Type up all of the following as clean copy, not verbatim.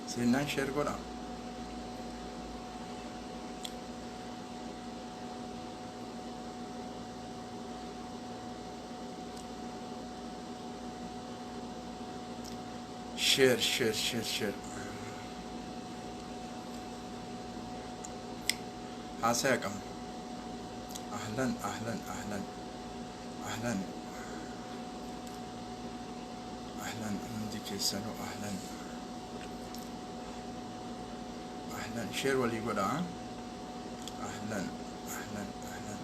سينان شير قولا شير شير شير شير عساكم أهلا أهلا أهلا أهلا أهلا عندك يسألوا أهلا أهلا شير ولي يقول أهلا أهلا أهلا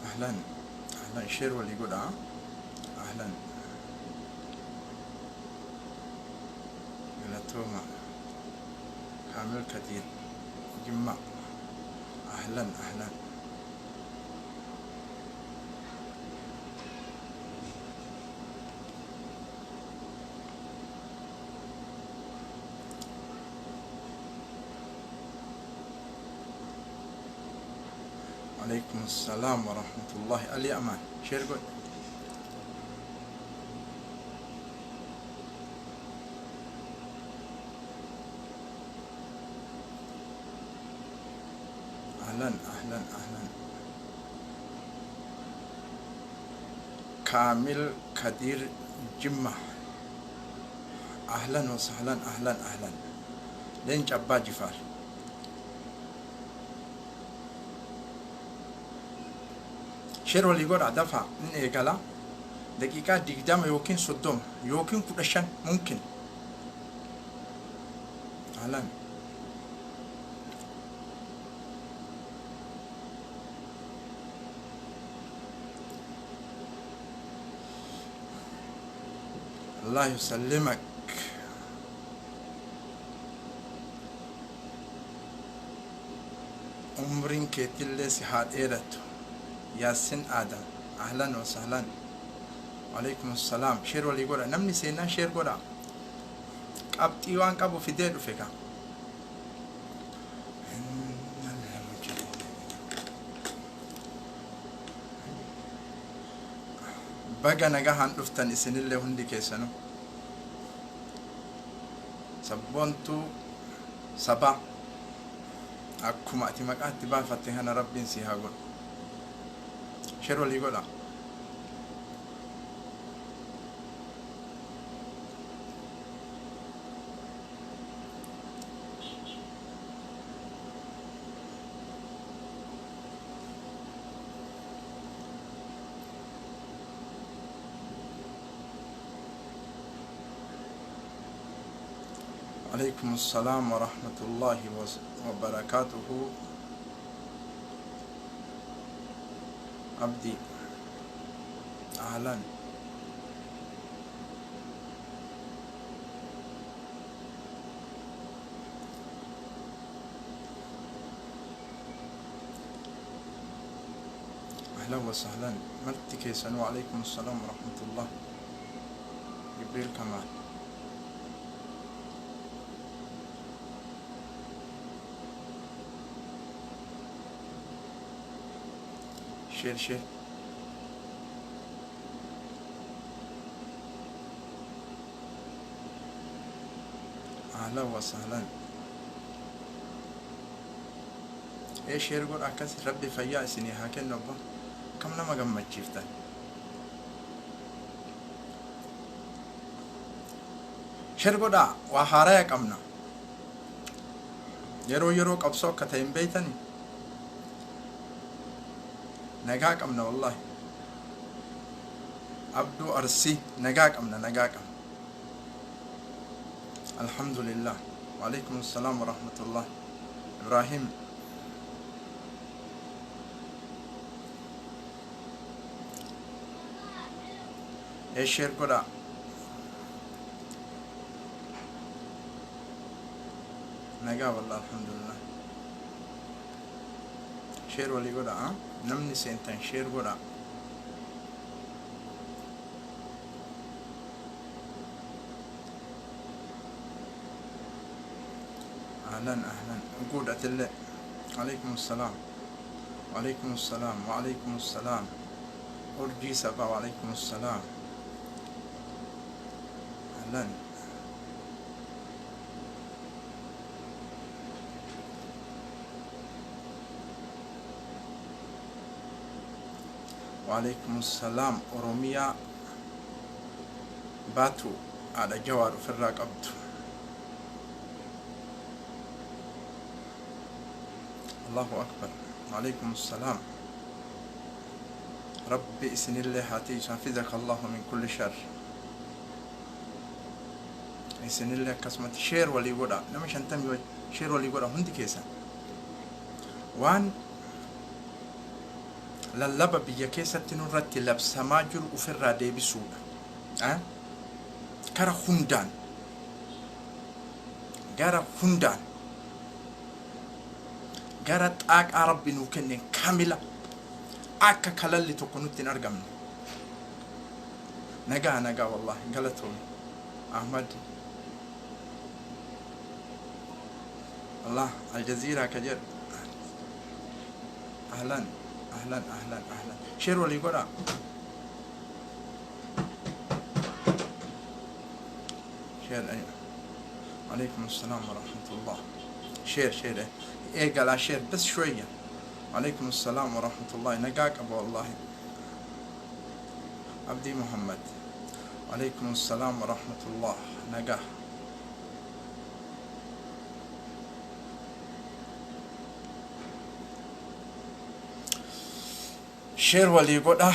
أهلا أهلا شير ولي يقول أهلا توما كامل كثير جمع أهلا أهلا عليكم السلام ورحمة الله علي أمان شير قول أهلا أهلا أهلا كامل كدير جمع أهلا وسهلا أهلا أهلا لين جبا جفار شير ولي يقول دفع من إيقالا دقيقة دقدام يوكين صدوم يوكين كدشان ممكن أهلا الله يسلمك عمرين كتير سحات إيرتو ياسين آدم أهلا وسهلا وعليكم السلام شير ولي يقول نمني سينا شير قولا أبتي وان كابو في دير فيكا بقى نجاحن لفتن إسن اللي هندي كيسانو سبونتو سبا أكو ما أتي مقات تبا فتحنا ربين سيها قول شير ولي يقول عليكم السلام ورحمة الله وبركاته عبدي أهلا أهلا وسهلا مرتي كيسان وعليكم السلام ورحمة الله جبريل كمال شير شير أهلا وسهلا إيش يقول أكاس ربي فيا سني هاكن نبا كم نما جمع تشيفتا شير قدا وحارة كمنا يرو قبصو كتيم بيتني نجاك أمنا والله عبدو أرسي نجاك أمنا نجاك الحمد لله وعليكم السلام ورحمة الله إبراهيم إيش شير كذا نجا والله الحمد لله شير ولي كذا نمني سنتين شير كذا أهلا أهلا قودة الله. عليكم السلام وعليكم السلام وعليكم السلام. أرجي سبا وعليكم السلام. أهلا. وعليكم السلام. أوروميا باتو على جوار في الرقبت. الله أكبر. وعليكم السلام. ربي إسن الله هاتي حفظك الله من كل شر. إسن الله كسمة شير ولي قرأ نمش أنتم شير ولي قرأ هندي كيسا وان للبا بيا كيسا تنورتي لبس ماجر وفر رادي بسوء كرا خندان gara hundaan gara xaaqaa rabbi nuu kenne kamila akka kalalli tokko nutti hin argamne. nagaa wallahi galatoon Ahmad Allah Aljazeera kajer. ahlan sheer walii godha. sheer عليكم السلام ورحمة الله. شير ايه قال شير بس شوية. عليكم السلام ورحمة الله. نقاك أبو الله عبدي محمد. عليكم السلام ورحمة الله. نقاه شير ولي قد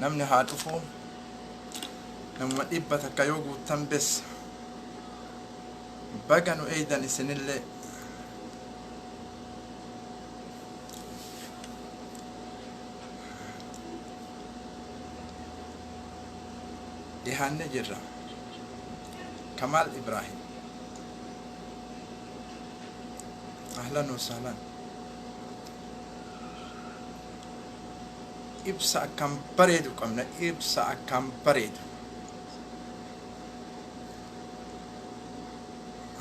نمني هاتفون نمو إبتك يوغو تنبس بقنو ايضا اسن اللي دهان جرة كمال إبراهيم. أهلا وسهلا. إبسا كم بريدو كمنا إبسا كم بريدو.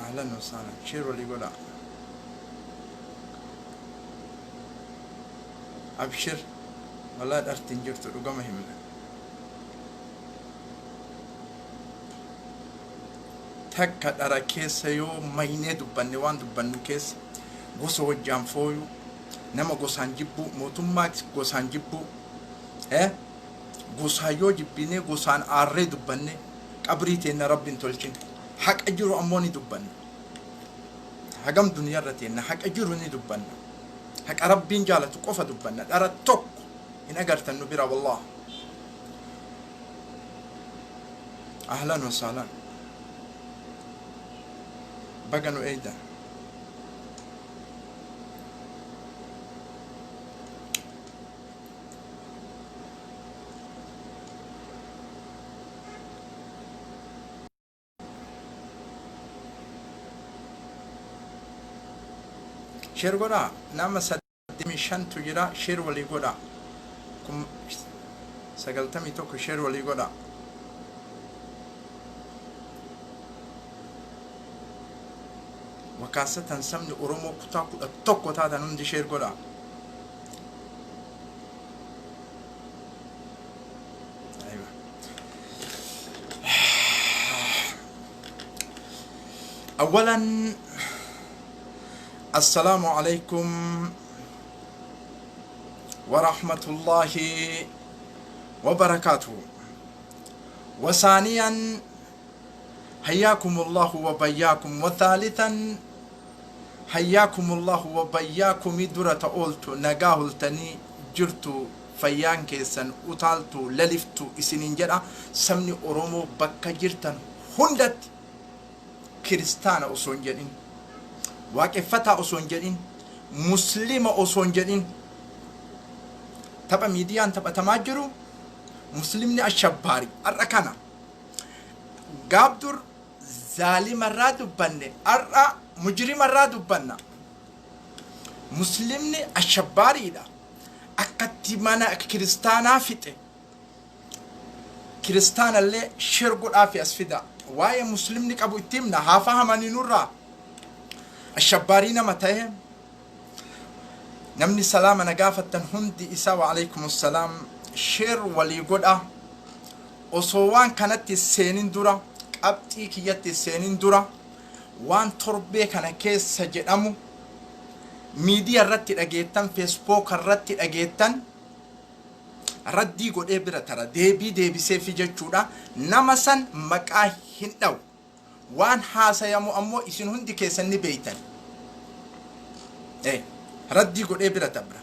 أهلا وسهلا. شير ولي قولا أبشر والله دارتين جرتو رقم همنا تكا دارا كيس يو ميني دباني وان دبانو كيس غوسو وجام فويو نما غوسان جيبو موتوماكس غوسان جيبو غوسا يو جيبيني غوسان آري دباني قبريتين ربين تولشين حق أجرو أموني دباني حقم دنيا رتين حق أجروني دبنا حق ربين جالت قفا دبنا أرى توك إن أقرت النبيرة والله. أهلا وسهلا. بقنو إيدا شير قرا نام سدمي شنتو جرا شير ولي قرا كم سقلتمي توكو شير ولي قرا وكاسة سمني أرومو كتاكو التوكو تاتا نمدي شير قرا. أيوة أولا السلام عليكم ورحمة الله وبركاته. وثانيا حياكم الله وبياكم. وثالثا حياكم الله وبياكم درة أولتو نقاه التني جرتو فيان كيسن أطالتو للفتو إسنين جرا سمني أرومو بكا جرتن هندت كريستانا أصون جرين waaqeffataa osoo hin jedhin muslima osoo hin jedhin tapha miidiyaan taphatamaa jiru muslimni ashabbaari har'a kana gaabdur zaalimarraa dubbanne har'a mujrimarraa dubbanna. muslimni ashabbaariidha akkatti mana kiristaanaa fixe kiristaanallee shirguudhaaf as fida واي مسلم نقبو اتمنا هافها من نورا الشبارين متى نمني سلام نقافة هندي إسا وعليكم السلام شير ولي قد وصوان كانت السينين دورا أبتي كيات السينين دورا وان تربي كان كيس سجدامو ميديا الرتي أجيتن فيسبوك الرتي أجيتن ردي قد إبرة ترى ديبي سيفي جتشورا نمسن مكاه هندو وان حاسا يمو أمو إسن هندي كيسن بيتن ردي قد إبرة تبرا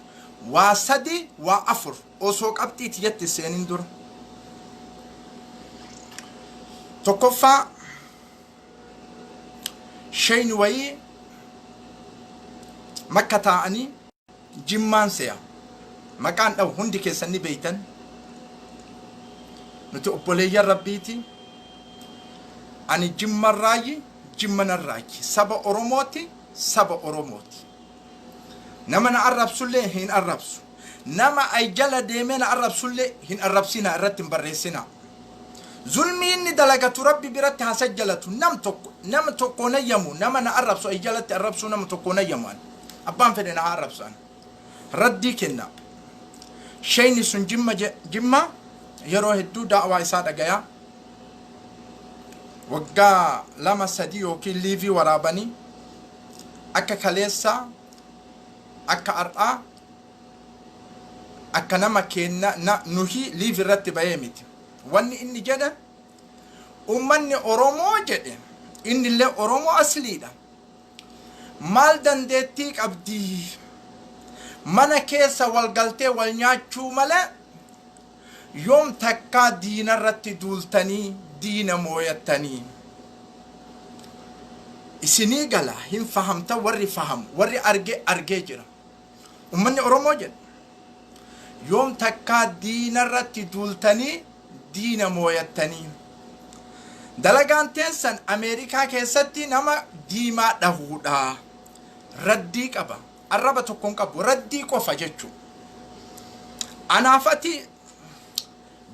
واسدي وافر وسوق أبتي تيات السينين دورا تكفى شين وي مكة تاني جمان سيا مكان أو هندي كيسني بيتن نتو أبولي ربيتي أني جمان راي جمان الراي سبا أروموتي نما نعرب سلي هين أربسو نما أي جلا ديمين أرب سلي هين أربسينا الرتم برسينا ظلمي إني دلقة ربي برتي هسجلت نم تكون يمو نما نعرب سو أي جلت أربسو نم تكون يمان أبان فدنا أربسو أنا ردي كنا شيني سن جمة يروه الدو دعوة إسادة جايا وقا لما سديو كي ليفي ورابني أكا كاليسا أكا أرقا أكا نما كينا نهي ليفي رتي بياميتي واني إني جدا وماني أورومو جدا إني اللي أورومو أصلي ده مال دندتيك أبدي مانا كيسا والقلتي والنياتشو ملا يوم تكا دينا رتي دولتني دينا مويتني إسيني قلا هم فهمتا وري فهم وري أرجي جرا وماني أورومو جدا يوم تكا دينا رتي دولتني دينا مويتني دلقان تنسان أمريكا كيستي نما ديما دهودا رديك أبا الربا تكون كبو رديك وفجتشو أنا فتي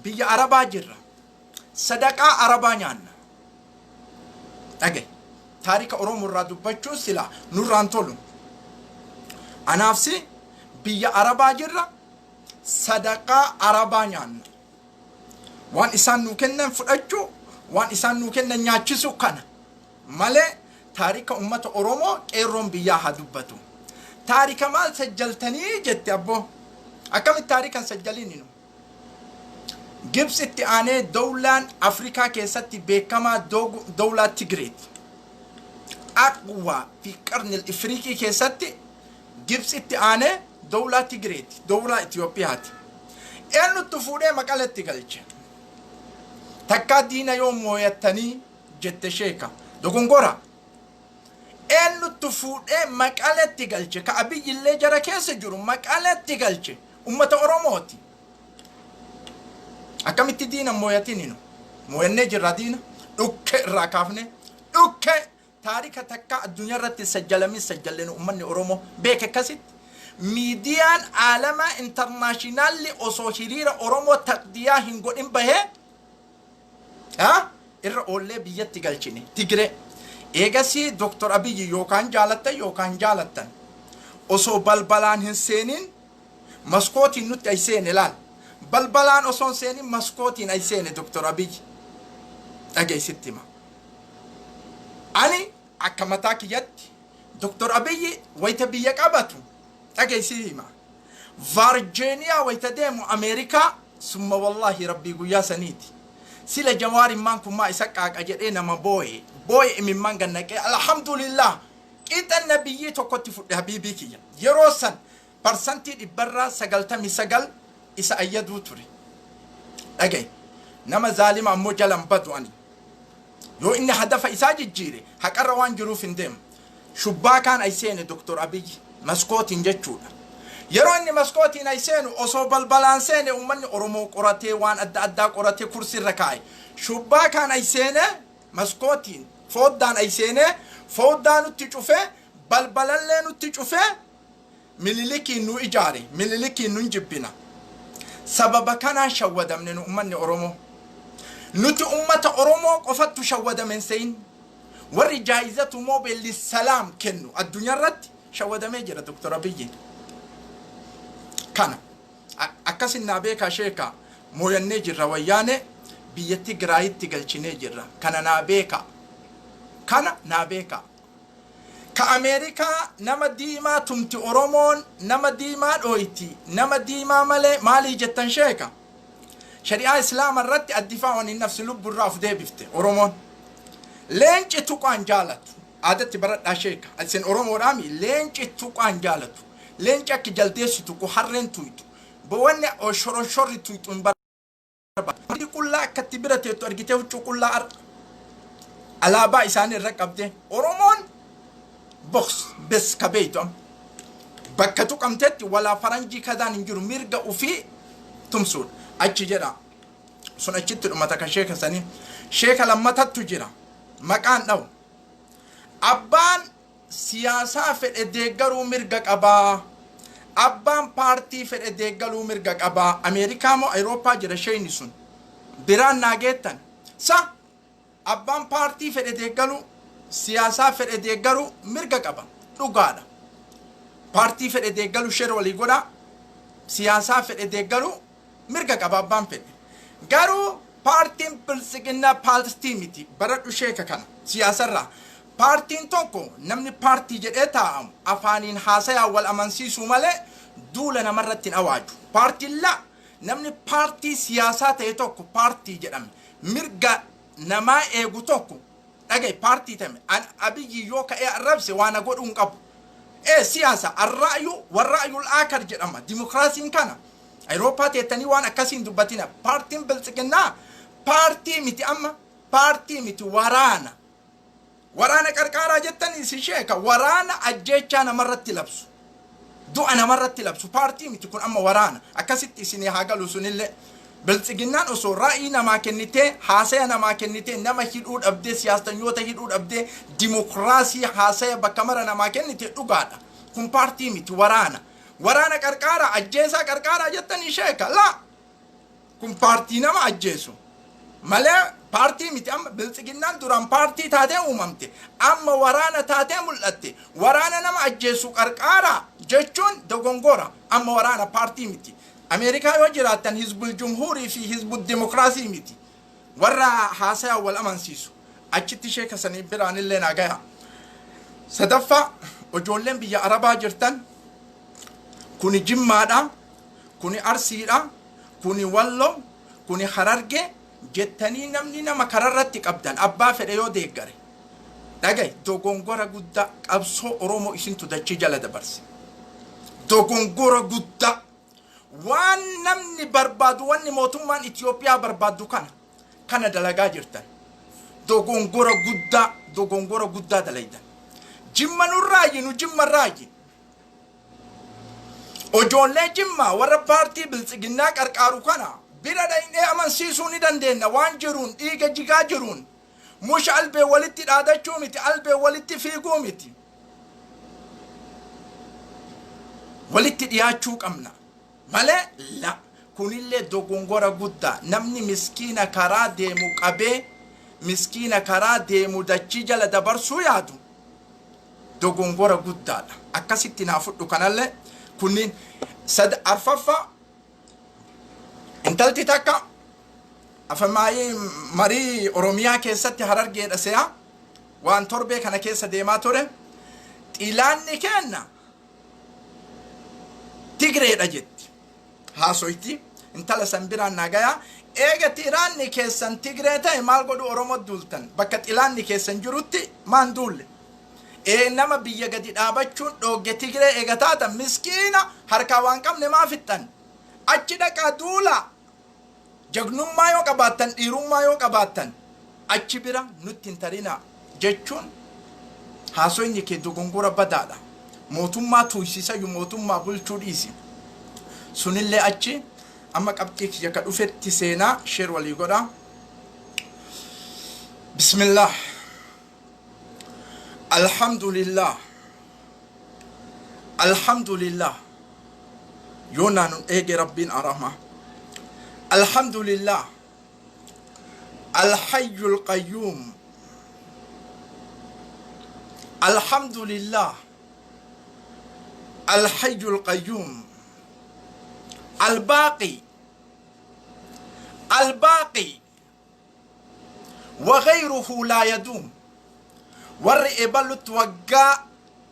بيا عربا جرا صدقاء عربا نيانا أجي تاريخ أروم الرادو بچو سلا نوران تولو أنا أفسي بيا عربا جرا صدقاء عربا نيانا وان إسان نوكنن فرأجو وان إسان نوكنن نياتشسو كان مالي تاريخ أمة أورومو إيروم بياها دبتو تاريخ مال سجلتني جت أبو أكم التاريخ سجلينينو جبس التعاني دولان أفريقيا كيستي بكما دولة تجريت أقوى في قرن الإفريقي كيستي جبس التعاني دولة تجريت دولة إثيوبيا إنو تفوري مقالة تقلج تكا دينا يوم مويتني جت شيكا دوغونغورا إنو تفوري مقالة تقلج كأبي اللي جرى كيس جرو مقالة تقلج أمة أوروموتي أكم تدينا مويتينينو موينة جرى دينا دوكي راكافني دوكي تاريخ تكا الدنيا رتي سجلنو أمني أورومو بيك كاسيت ميديان عالم انترناشنال أصوشيرير أورومو تقديا هنقو إمبه ها أولي بيت تقلشيني تقري إيغاسي دكتور أبي يوكان جالتا أصو بلبلان هنسينين مسكوتي نوت أيسين لال بلبلان أصون سينين مسكوتي أيسين دكتور أبي أجي ستما أني أكمتاكي يد دكتور أبي ويتبيك أباتو أجي سيما فارجينيا ويتديمو أمريكا ثم والله ربي قويا سنيتي سيلا جواري مانكم ما إساقاك أجرينا ما بوي من مانغنك الحمد لله إذا النبي توقتي فوق حبيبيكي يروسن برسنتي إبرا سقلتمي سقل إسا أيدو تري أجي نما ظالم أمو جلم بدواني يو إني هدف إساجي جيري حق روان جروف ديم شباكان أيسين دكتور أبي مسكوتين جتشودا يرو إني مسكوتين أيسين أصو بلبلان سين أمني أرمو قراتي وان أدى قراتي كرسي ركاي شباكان أيسين مسكوتين فودان أيسين فودانو تشوفه بلبلان تشوفه مليلكي نو إجاري مليلكي نو نجبنا سبب كان شودا من أمني أرمو nuti ummata oromoo qofatu shawwada men sein warri jaayizatu mobil lisalaam kennu addunyaa irratti shawwadamee jira Dr. Abiyyi kana akkasin naa beekaa sheeka mooyannee jirra wayyaane biyyatti giraayitti galchinee jirra kana naa beeka ka Amerikaa nama diimaa tumti oromoon nama diimaa dhoyti nama diimaa malee maalii jettan sheeka shari'aa islaama irratti addifaa wani nafsi lubbu irraa of deebifte oromoon leenci tuqaan jaalatu aadatti baradhaa sheeka isin oromoodhaami leenci tuqaan jaalatu leenci akka jaldeessu tuqu harreen tuytu bowanne shorri tuytu hin barbaadu qullaa akkatti bira teettu argitee huccuu qullaa alaabaa isaanii irra qabde oromoon box bes kabeetu bakka tuqamtetti walaa faranjii kadaan hin jiru mirga ufii tumsuudha achi jedha sun achitti dhumata ka sheeka sanii sheeka lammatattu jira maqaan dhawu abbaan siyaasaa fedhe deeggaruu mirga qabaa abbaan paartii fedhe deeggaruu mirga qabaa Ameerikaa moo Awurooppaa jira sheeyni sun biraan naageettan sa abbaan paartii fedhe deeggaruu siyaasaa fedhe deeggaruu mirga qaba dhugaadha paartii fedhe deeggaruu sheer walii godha siyaasaa fedhe deeggaruu mirga qaba abbaan fedhe garuu paartiin bilisiginna paartii miti baradhu sheeka kana siyaasarraa paartiin tokko namni paartii jedhee taa'amu afaaniin haasayaa wal amansiisuu malee duula namarratti hin awaaju paartiin la namni paartii siyaasaa ta'e tokko paartii jedhame mirga namaa eegu tokko dhagay paartii tame an abiyyi yoo ka'ee arrabse waan godhuu hin qabu siyaasa arra'yu warra'yul aakar jedhama dimokiraasiin kana Awurooppaa teettanii waan akkasiin dubbatina paartiin bilisiginnaa paartii miti amma paartii miti waraana qarqaaraa jettanii si sheeka waraana ajjeechaa namarratti labsu du'a namarratti labsu paartii miti kun amma waraana akkasitti isinii haa galu sunillee bilisiginnaan osoo ra'ii namaa kennitee haasaya namaa kennitee nama hidhuu dhabdee siyaasanyoota hidhuu dhabdee dimokiraasii haasaya bakka mara namaa kennitee dhugaadha kun paartii miti waraana qarqaaraa ajjeesaa qarqaaraa jettanii sheeka la kun paartii nama ajjeesu malee paartii miti amma bilisiginnaan duraan paartii taatee uumamte amma waraana taatee mul'atte waraana nama ajjeesu qarqaaraa jechuun dogongora amma waraana paartii miti Ameerikaa yoo jiraattan hizbul jumhuurii fi hizbul dimokiraasii miti warra haasayaa wal amansiisu achitti sheeka sanii biraanillee naagaya sadaffaa ijoolleen biyya arabaa jirtan kuni jimmaadha kuni arsiidha kuni wallo kuni hararge jettanii namni nama kararratti qabdan abbaa fedhe yoo deeggare dhagay dogongora guddaa qabsoo oromoo isintu dachii jala dabarse dogongora guddaa waan namni barbaadu wanni mootummaan Itiyoophiyaa barbaadu kana dalagaa jirtan dogongora guddaa dalaydan jimma nurraayi nu jimma raayi ijoollee jimmaa warra paartii bilisiginnaa qarqaaru kana bira dhaynee amansiisuu ni dandeenya waan jiruun dhiiga jigaa jiruun musha albee walitti dhaadachuu miti albee walitti fiiguu miti walitti dhiyaachuu qabna malee la kunillee dogongora guddaa namni miskiina karaa deemu qabee miskiina karaa deemu dachii jala dabarsuu yaadu dogongora guddaadha akkasitti naa fudhu kanallee kunniin arfaffa intalti takka afamaayii marii oromiyaa keessatti harargeedha se'a waan torbee kana keessa deemaa ture xilaanni kenna tigreedha jetti haasoyti intala san biraan naagayaa eega xilaanni keessan tigree ta'e maal godhu oromoo duultan bakka xilaanni keessan jirutti maan duulle nama biyya gadi dhaabachuun dhoogge tigree eega taatan miskiina harkaa waan qabne maa fixxan achi dhaqaa duula jagnummaa yoo qabaattan dhiirummaa yoo qabaattan achi bira nutti hin tarinaa jechuun haasoyni kee dogongora badaadha mootummaa tuysisayyu mootummaa bulchuu dhiisi sunillee achi amma qabxii kiyya ka dhufetti seenaa sheer walii godha bismillah alhamdulillah yoonaa nun eege rabbiin arama alhamdulillah الحي القيوم الحمد لله الحي القيوم الباقي الباقي وغيره لا يدوم والرئيبال توقع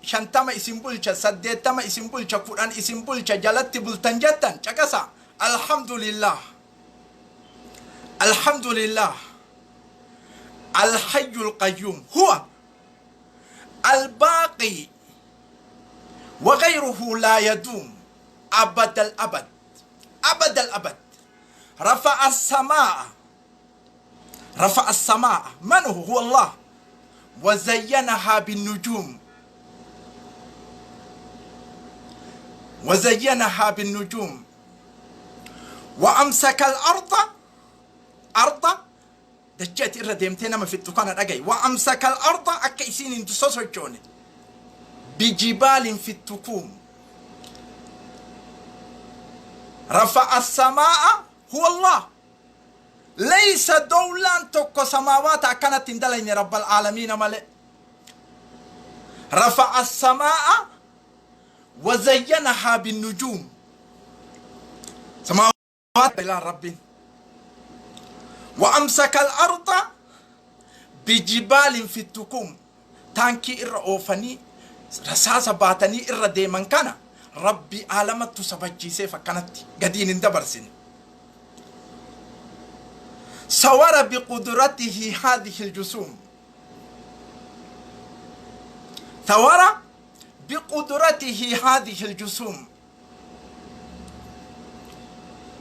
شنتما اسم بلشة سديتما اسم بلشة قرآن اسم بلشة جلت بلتن جدا caqasaa الحمد لله الحمد لله الحي القيوم هو الباقي وغيره لا يدوم أبد الأبد أبد الأبد رفع السماء رفع السماء من هو الله وزينها بالنجوم وزينها بالنجوم وأمسك الأرض أرض دجات الرديمتين ما في الدكان الأجي وأمسك الأرض أكيسين انتصاص الجوني بجبال في التكوم رفع السماء هو الله ليس دولا تك سماوات كانت تندلين رب العالمين ملئ رفع السماء وزينها بالنجوم سماوات إلى ربي وأمسك الأرض بجبال في التكوم تانكي إرأوفني رساسة باتني إردي من كان ربي عالمت تسبجي سيفا كانت قدين اندبرسن صور بقدرته هذه الجسوم ثور بقدرته هذه الجسوم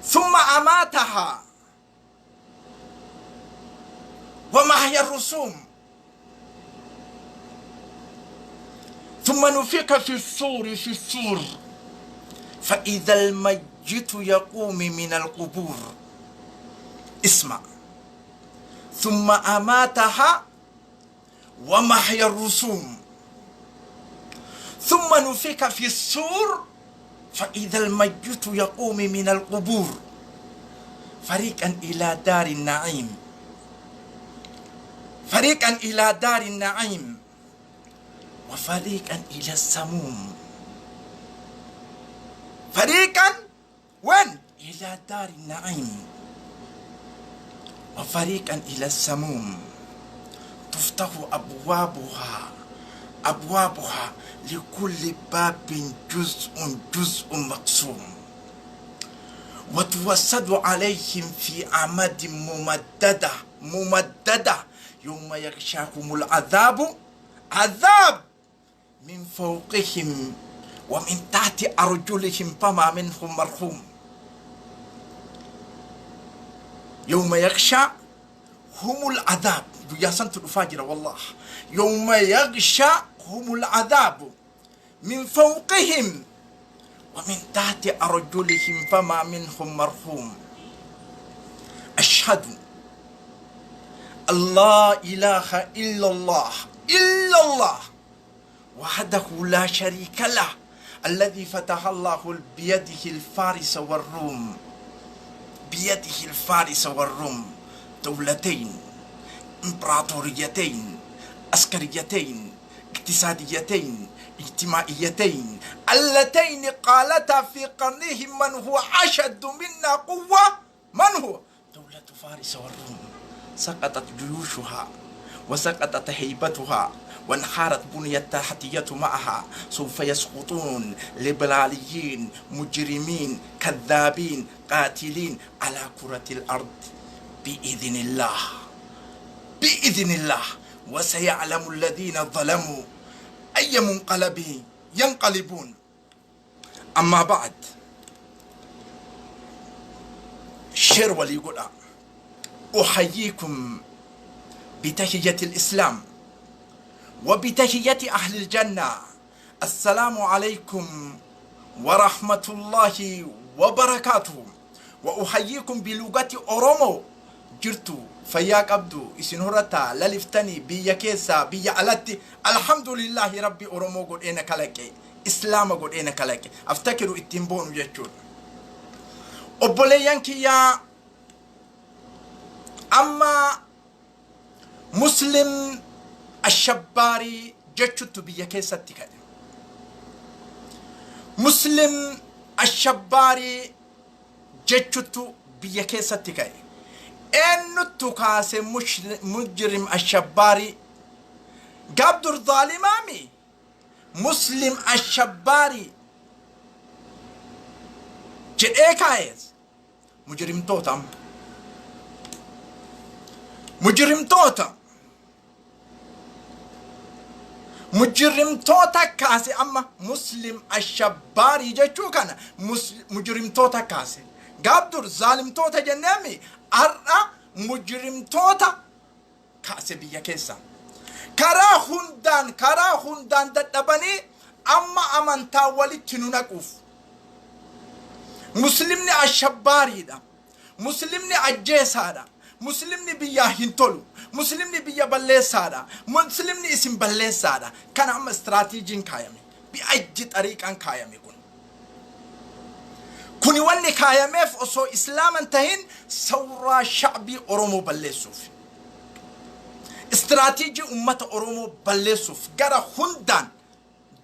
ثم أماتها وما هي الرسوم ثم نفخ في الصور فإذا الميت يقوم من القبور اسمع ثم أماتها وما هي الرسوم ثم نفخ في الصور فإذا الميت يقوم من القبور فريقا إلى دار النعيم فريقا إلى دار النعيم وفريقا إلى السموم فريقا وين إلى دار النعيم وفريقا إلى السموم تفتح أبوابها لكل باب جزء مقسوم وتوسد عليهم في أمد ممددة يوم يغشاهم العذاب عذاب من فوقهم ومن تحت أرجلهم فما منهم مرحوم يوم يغشى هم العذاب يا سنت الفاجر والله يوم يغشى هم العذاب من فوقهم ومن تحت أرجلهم فما منهم مرحوم أشهد الله إله إلا الله وحده لا شريك له الذي فتح الله بيده الفارس والروم بيده الفارس والروم دولتين إمبراطوريتين عسكريتين اقتصاديتين اجتماعيتين اللتين قالتا في قرنهم من هو أشد منا قوة من هو دولة فارس والروم سقطت جيوشها وسقطت هيبتها وانحارت بنية التحتية معها سوف يسقطون ليبراليين مجرمين كذابين قاتلين على كرة الأرض بإذن الله وسيعلم الذين ظلموا أي منقلب ينقلبون أما بعد شير ولي يقول أحييكم بتحية الإسلام وبتحية أهل الجنة السلام عليكم ورحمة الله وبركاته وأحييكم بلغة أورومو جرتو فياك أبدو إسنهرتا للفتني بيا كيسا بيا ألتي الحمد لله ربي أورومو قد إنك لك إسلام قد إنك لك أفتكروا التنبون يجون أبولي ينكي يا أما muslim ashabbaari jechuutu biyya keessatti ka'e. muslim ashabbaari jechuutu biyya keessatti ka'e. eenyutu kaase mujrim ashabbaari gabdur zaalimaami muslim ashabbaari jedhee kaa'e mujrimtoota mujrimtoota kaase amma muslim ashabbaari jechuu kana mujrimtoota kaase gabdur zaalimtoota jenneemi ar'a mujrimtoota kaase biyya keessa karaa hundaan dadhabanii amma amantaa walitti nu naquuf muslimni ashabbaariidha muslimni ajjeesaadha muslimni biyyaa hin tolu muslimni biyya balleessaadha muslimni isin balleessaadha kana amma istiraatiijiin kaayame bi'ajji xariiqaan kaayame kuni wanni kaayameef osoo islaaman tahin sawraa shacbii oromoo balleessuuf istiraatiijii ummata oromoo balleessuuf gara hundaan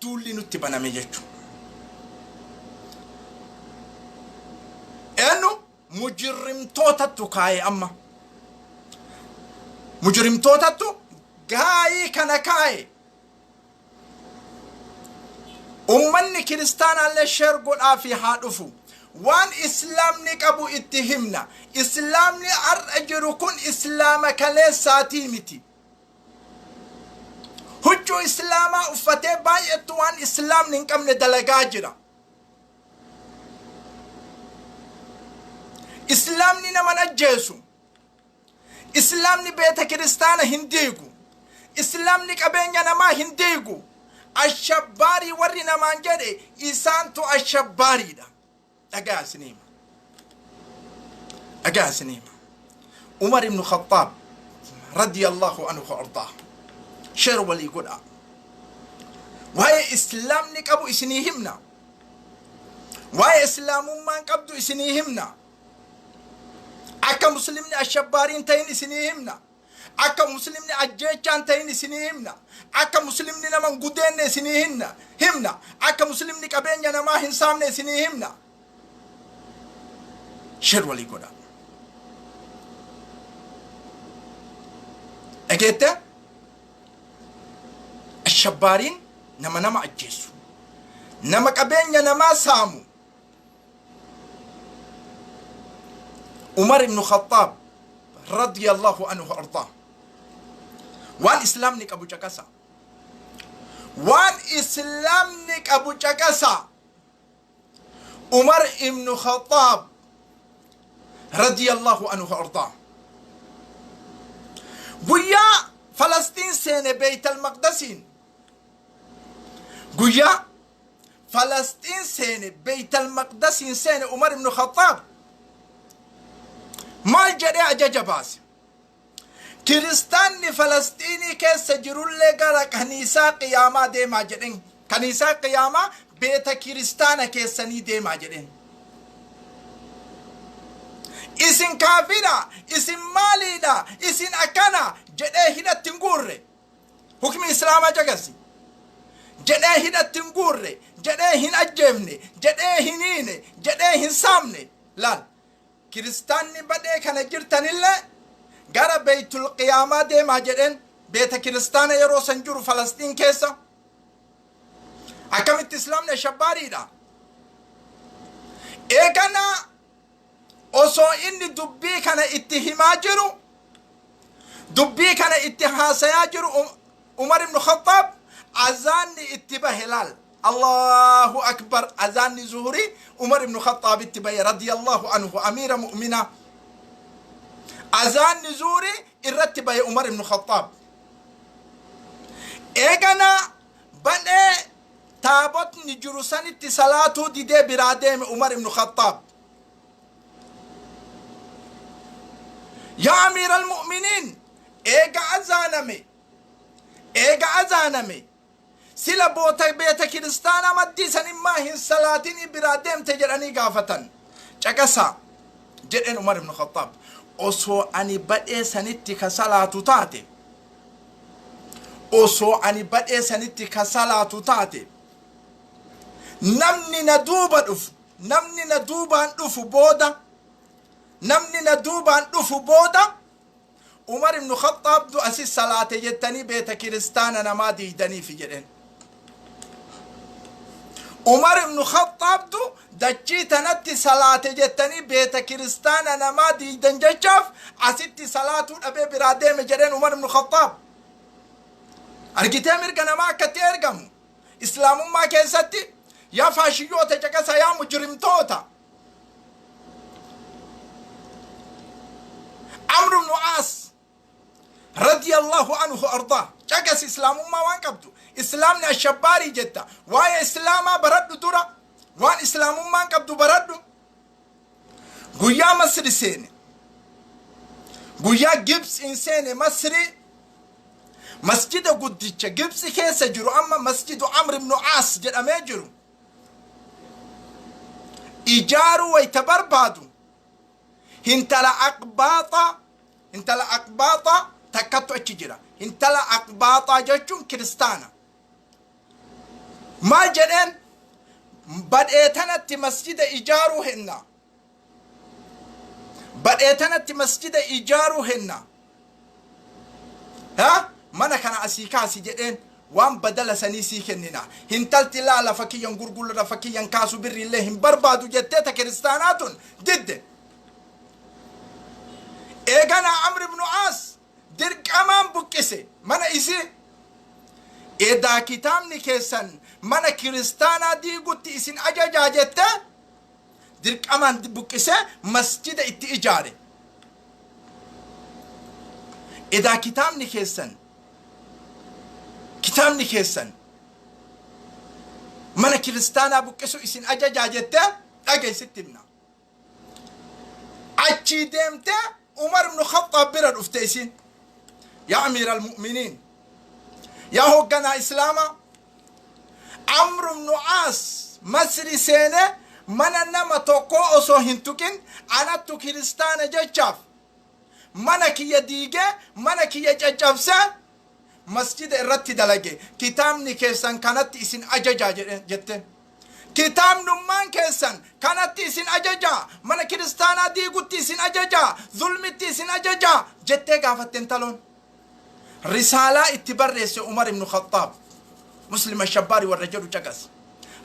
duulli nutti baname jechuudha. eenyu mujrimtootatu kaaye amma mujrimtootatu gaayii kana kaaye ummanni kiristaanaallee sheer godhaa fi haa dhufu waan islaamni qabu itti himna islaamni ar'a jiru kun islaama kaleessaatii miti huccuu islaamaa uffatee baay'eetu waan islaamni hin qabne dalagaa jira islaamni nama ajjeesu islaamni beeta kiristaana hin diigu islaamni qabeenya namaa hin diigu ashabbaarii warri namaan jedhe isaantu ashabbaariidha dhagaa isiniima umar ibn khattaab radiyallahu anhu ardaa sheer walii godha waa'ee islaamni qabu isinii himna waa'ee islaamummaan qabdu isinii himna akka muslimni ashabbaariin ta'in isinii himna akka muslimni ajjeechaan ta'in isinii himna akka muslimni naman gudeenne isinii himna akka muslimni qabeenya namaa hin saamne isinii himna sheer walii godha dhageette ashabbaariin nama ajjeesu nama qabeenya namaa saamu umar ibn khattaab radiyallahu anhu ardaa waan islaamni qabu caqasa waan islaamni qabu caqasa umar ibn khattaab radiyallahu anhu ardaa guyyaa falastiin seene beytal maqdasiin guyyaa falastiin seene beytal maqdasiin seene umar ibn khattaab maal jedhee ajaja baase kiristaanni falastiinii keessa jirullee gara kaniisaa qiyaamaa deemaa jedhen kaniisaa qiyaamaa beeta kiristaana keessanii deemaa jedhen isin kaafira isin maaliidha isin akkana jedhee hidhatti hin guurre hukmi islaamaa jagasi jedhee hidhatti hin guurre jedhee hin ajjeefne jedhee hin hiine jedhee hin saamne laal kiristaanni badhee kana jirtanillee gara beytul qiyaamaa deemaa jedhen beeta kiristaana yeroo san jiru falastiin keessa akkamitti islaamni ashabbaariidha eegana osoo inni dubbii kana itti himaa jiru dubbii kana itti haasayaa jiru umar ibn khattaab azaanni itti bahe laal الله أكبر أذان زهري عمر بن الخطاب التبي رضي الله عنه أمير مؤمنة أذان زهري irratti bahe Umar ibn Khattab eegana bane taabotni jiru sanitti salaatuu didee biraa deeme Umar ibn Khattab yaa amiira almu'miniin eega azaaname sila boota beeta kiristaana maddii sanimmaa hin salaatinii biraa deemte jedhanii gaafatan caqasaa jedheen Umar ibn Khattab osoo ani badhee sanitti ka salaatu taate osoo ani badhee sanitti ka salaatu taate namni na duuba dhufu namni na duubaan dhufu booda Umar ibn Khattab du asis salaate jettanii beeta kiristaana namaa diidanii fi jedhen Umar ibn Khattab du dachii tanatti salaate jettanii beeta kiristaana namaa diidan jechaaf asitti salaatuu dhabee biraa deeme jedhen Umar ibn Khattab argitee mirga namaa akkatti ergamu islaamummaa keessatti yaa faashiyyoota caqasaa yaa mujrimtoota Amr ibn Aas radiyallahu anhu arda caqas islaamummaa waan qabdu islaamni ashabbaari jetta waa'ee islaamaa baradhu dura waan islaamummaan qabdu baradhu guyyaa Masri seene guyyaa Gibsi seene Masri masjida guddicha Gibsi keessa jiru amma masjidu Amr ibn Aas jedhamee jiru ijaaru wayta barbaadu hintala aqbaata takkattu achi jira hintala aqbaata jechuun kiristaana maal jedheen badheetanatti masjida ijaaruu henna mana kana asii kaasi jedheen waan badala sanii sii kennina hintalti laala fakkiyan gurgurra fakkiyan kaasu birrillee hin barbaadu jettee ta kiristaanaatun didde eegana Amr ibn Aas dirqamaan buqqise mana isii edaa kitaabni keessan mana kiristaanaa diigutti isin ajajaa jette dirqamaan buqqise masjida itti ijaare edaa kitaabni keessan mana kiristaanaa buqqisu isin ajajaa jette dhageessitti himna achi deemte Umar ibn Khattab bira dhufte isin yaa amiira almu'miniin yaa hoogganaa islaamaa Amr ibn Aas Masri seene mana nama tokko osoo hin tuqin anattu kiristaana jechaaf mana kiyya diige mana kiyya caccabse masjida irratti dalage kitaabni keessan kanatti isin ajajaa jette kitaabnummaan keessan kanatti isin ajajaa mana kiristaanaa diigutti isin ajajaa zulmitti isin ajajaa jettee gaafatten taloon risaalaa itti barreesse Umar ibn Khattab Muslim ashabbaari warra jedhu caqas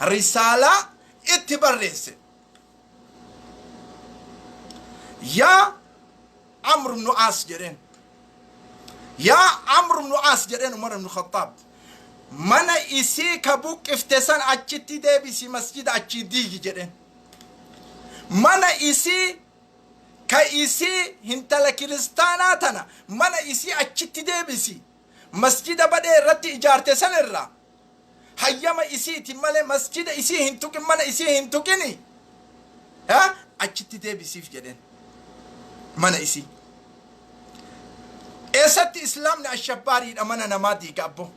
risaalaa itti barreesse yaa Amr ibn Aas jedheen Umar ibn Khattab mana isii ka buqqifte san achitti deebisi masjida achi diigi jedheen mana isii ka isii hintala kiristaanaa tana mana isii achitti deebisi masjida badhee irratti ijaarte san irraa hayyama isiiti malee masjida isii hin tuqin mana isii hin tuqini achitti deebisiif jedheen mana isii eessatti islaamni ashabbaariidha mana namaa diiga abbo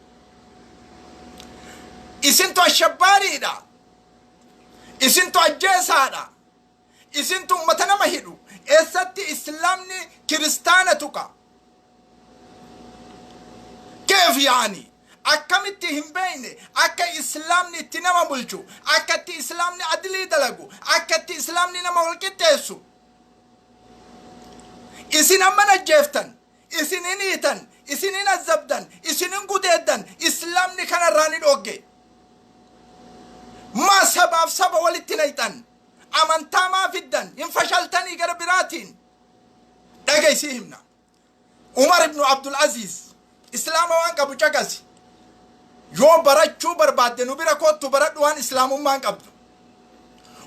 isintu ashabbaariidha isintu ajjeesaadha isintu ummata nama hidhu eessatti islaamni kiristaana tuqa keef yaani akkamitti hin beeyne akka islaamni itti nama bulchu akkatti islaamni adilii dalagu akkatti islaamni nama walqixxeessu isin amman ajjeeftan isinin hiitan isinin azabdan isinin gudeeddan islaamni kanarraa ni dhogge maa sabaaf saba walitti nayxan amantaa maa fiddan hin fashaltanii gara biraatiin dhageysii himna Umar ibn Abdul Aziz islaama waan qabu caqasi yoo barachuu barbaadde nu bira kottu baradhu waan islaamummaan qabdu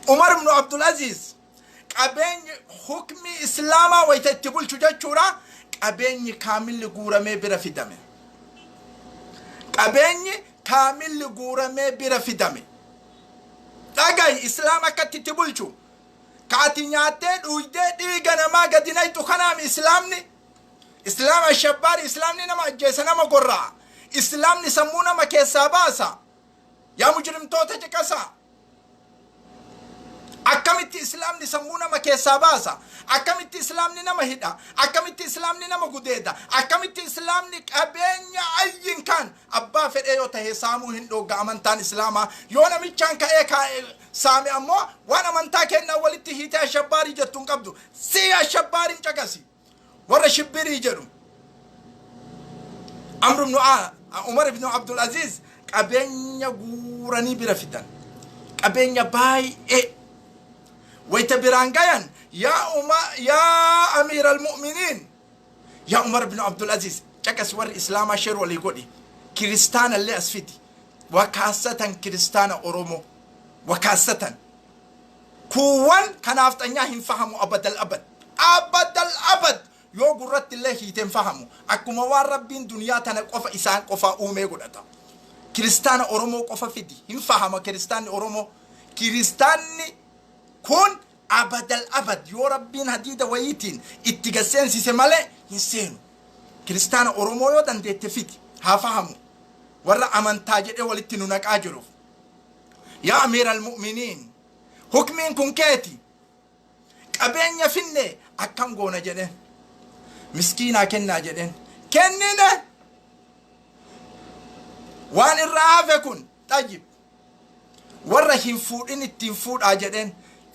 Umar ibn Abdul Aziz qabeenyi hukmi islaamaa wayta itti bulchu jechuudha qabeenyi kaamilli guuramee bira fidame dhagay islaam akkatti itti bulchu kaati nyaattee dhuydee dhiiga namaa gadi nayxu kanaami islaam ashabbaari islaamni nama ajjeesa nama gorraa islaamni sammuu nama keessaa baasa yaa mujrimtoota caqasaa akkamitti islaamni sammuu nama keessaa baasa, akkamitti islaamni nama hidha, akkamitti islaamni nama gudeeda, akkamitti islaamni qabeenya ayyin kan abbaa fedhee yoo ta'e saamuu hin dhogga amantaan islaamaa. Yoo namichaan ka'ee saame ammoo waan amantaa kennaa walitti hiite ashabbaarii jettuun qabdu. Si ashabbaariin caqasi warra shibbirii jedhu. Umar ibn Abdul Aziz qabeenya guuranii bira fidan, qabeenya baay'ee wayta biraan gayan yaa amir al-mu'minin yaa Umar ibn Abdul Aziz caqas warri islaamaa sheer walii godhi kiristaana illee as fidi wakaasatan kiristaana oromoo wakaasatan kuwwan kanaaf xanyaa hin fahamu abadal abad yoo gurratti illee hiiteen fahamu akkuma waan rabbiin duniyaa tana qofa isaan qofa uumee godhata. Kiristaana oromoo qofa fidi hin fahama kiristaanni oromoo. Kiristaanni kun abadal abad yoo rabbiin hadiida wayiitiin itti gaseensise malee hin seenu. Kiristaana oromoo yoo dandeette fidi haa fahamu warra amantaa jedhee walitti nu naqaa jiruuf. Yaa amiira al-mu'miniin hukmiin kun keeti qabeenya finne akkam goona jedheen miskiinaa kennaa jedheen kennine waan irraa hafe kun tayyib warra hin fuudhin ittiin fuudhaa jedheen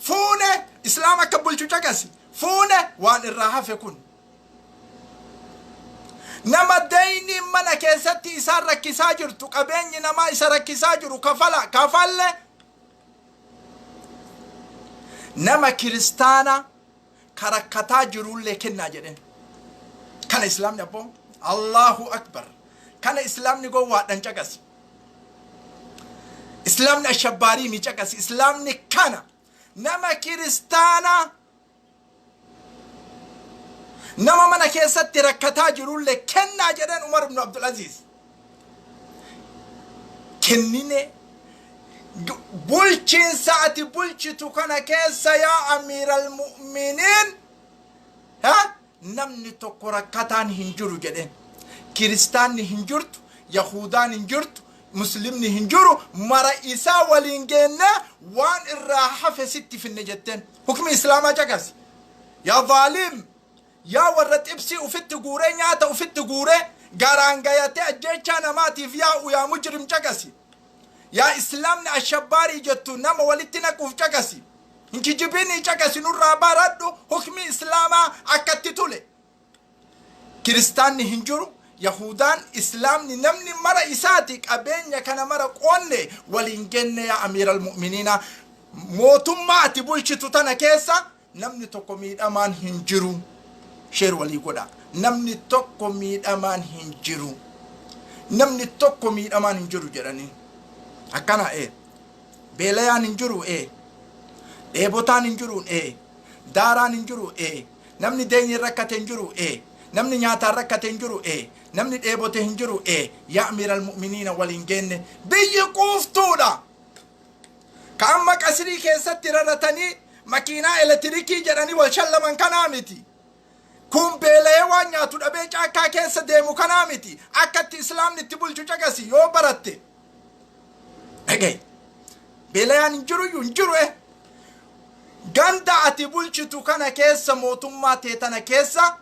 fuune islaam akka bulchu caqasi fuune waan irraa hafe kun nama dayni mana keessatti isaan rakkisaa jirtu qabeenyi namaa isa rakkisaa jiru kafalle nama kiristaana karakkataa jirullee kennaa jedheen kana islaamni abbo Allahu akbar kana islaamni gowwaadhan caqasi islaamni ashabbaarii mi caqasi islaamni kana nama kiristaana nama mana keessatti rakkataa jirullee kennaa jedhan Umar ibn Abdul Aziz kennine bulchiinsa ati bulchitu kana keessa yaa amiiral mu'miniin namni tokko rakkataan hin jiru jedhen kiristaanni hin jirtu yahudaan hin jirtu muslimni hin jiru mara isaa waliin geenne waan irraa hafe sitti finne jetteen hukmi islaamaa caqasi yaa zaalim yaa warra xibsii ufitti guuree nyaata ufitti guuree garaan gayatee ajjeechaa namaatiif yaa'u yaa mujrim caqasi yaa islaamni ashabbaarii jettu nama walitti naquuf caqasi hinkijibinii caqasi nurraa baradhu hukmi islaamaa akkatti tule kiristaanni hin jiru yahudaan islaamni namni mara isaati qabeenya kana mara qoonne waliin genne yaa amiiral mu'miniina mootummaa ati bulchitu tana keessa namni tokko miidhamaan hin jiru sheer walii godha namni tokko miidhamaan hin jiru namni tokko miidhamaan hin jiru jedhanii akkana beelayaan hin jiru dheebotaan hin jiru daaraan hin jiru namni deenyi rakkate hin jiru namni nyaataan rakkate hin jiru namni dheebote hin jiru yaa amiiral mu'miniina waliin genne biyyi quuftuudha ka amma qasrii keessatti rarratanii makiinaa elektirikii jedhanii wal shallaman kanaa miti kun beelayee waan nyaatu dhabee caakkaa keessa deemu kanaa miti akkatti islaamni itti bulchu caqasi yoo baratte dhagay beelayaan hin jiru ganda ati bulchitu kana keessa mootummaa tee tana keessa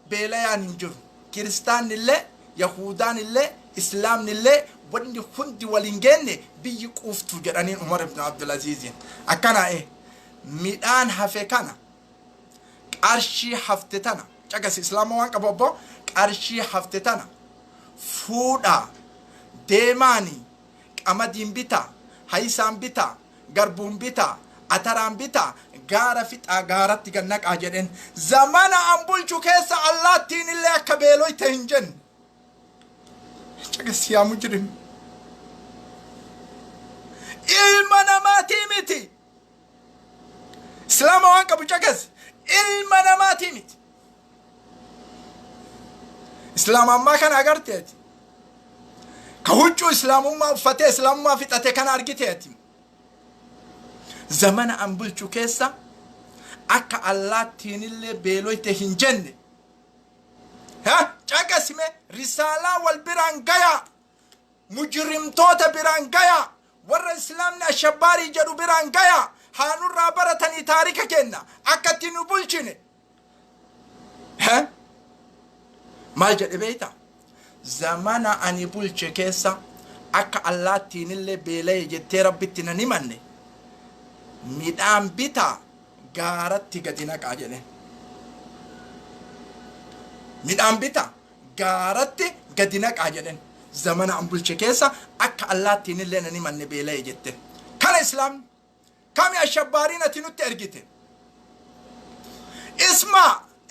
beelayaan hin jiru kiristaanni illee yahudaan illee islaamni illee wanni hundi waliin genne biyyi quuftu jedhaniin Umar ibn Abdul Aziziin akkana midhaan hafe kana qarshii hafte tana caqasi islaama waan qabu obbo qarshii hafte tana fuudhaa deemaanii qamadiin bitaa haysaan bitaa garbuun bitaa ataraan bitaa gaara fixaa gaaratti gannaqaa jedhen zamana an bulchu keessa allaattiin illee akka beeloyte hin jenne caqasi yaa mujrim ilma namaatii miti islaama waan qabu caqasi ilma namaatii miti islaama ammaa kana agarteeti ka huccuu islaamummaa uffatee islaamummaa fixate kana argiteeti zamana an bulchu keessa akka allaattiin illee beeloyte hin jenne caqasime risaalaa wal biraan gayaa mujrimtoota biraan gayaa warra islaamni ashabbaarii jedhu biraan gayaa haanurraa baratanii taarika kenna akkatti nu bulchine maal jedhe beeyta zamana ani bulche keessa akka allaattiin illee beela'e jettee rabbitti nan himanne midhaan bitaa gaaratti gadi naqaa jedhe midhaan bitaa gaaratti gadi naqaa jedhen zamana an bulche keessa akka allaattiin illee nan himanne beela'e jette kana islaamni kami ashabbaariin ati nutti ergite isma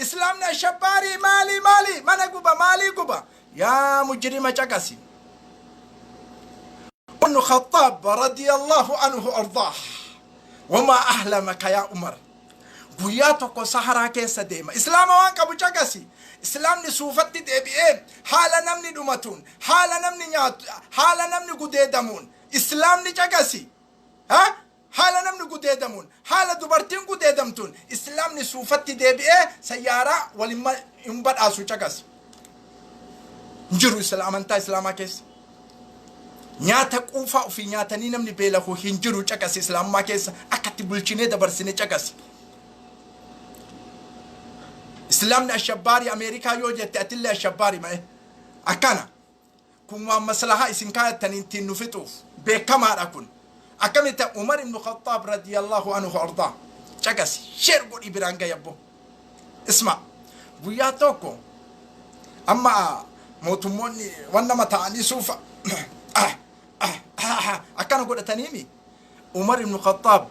islaamni ashabbaarii maali mana guba maalii guba yaa mujrima caqasi ibn khattab radiyallahu anhu ardaah wama ahlamaka ya umar guyyaa tokko saharaa keessa deema islaama waan qabu caqasi islaamni suufatti deebi'ee haala namni dhumatuun haala namni nyaatu haala namni gudeedamuun islaamni caqasi haala namni gudeedamuun haala dubartiin gudeedamtuun islaamni suufatti deebi'ee sayyaaraa walimma hin badhaasu caqasi jiru amantaa islaamaa keessa nyaata quufaa ofii nyaatanii namni beelahu hin jiru caqasi islaamaa keessa akkatti bulchinee dabarsine caqasi islaamni ashabbaari ameerikaa yoo jette atillee ashabbaari ma'e akkana kun waan maslahaa isin kaayatanii ittiin nu fixuuf beekamaadha kun akkamitti umar ibn khattab radiyallahu anhu ardaa caqasi sheer godhi biraan gayabbo isma guyyaa tokko amma mootummoonni waan nama ta'anii suufa akkana godhataniimi umar ibn khattab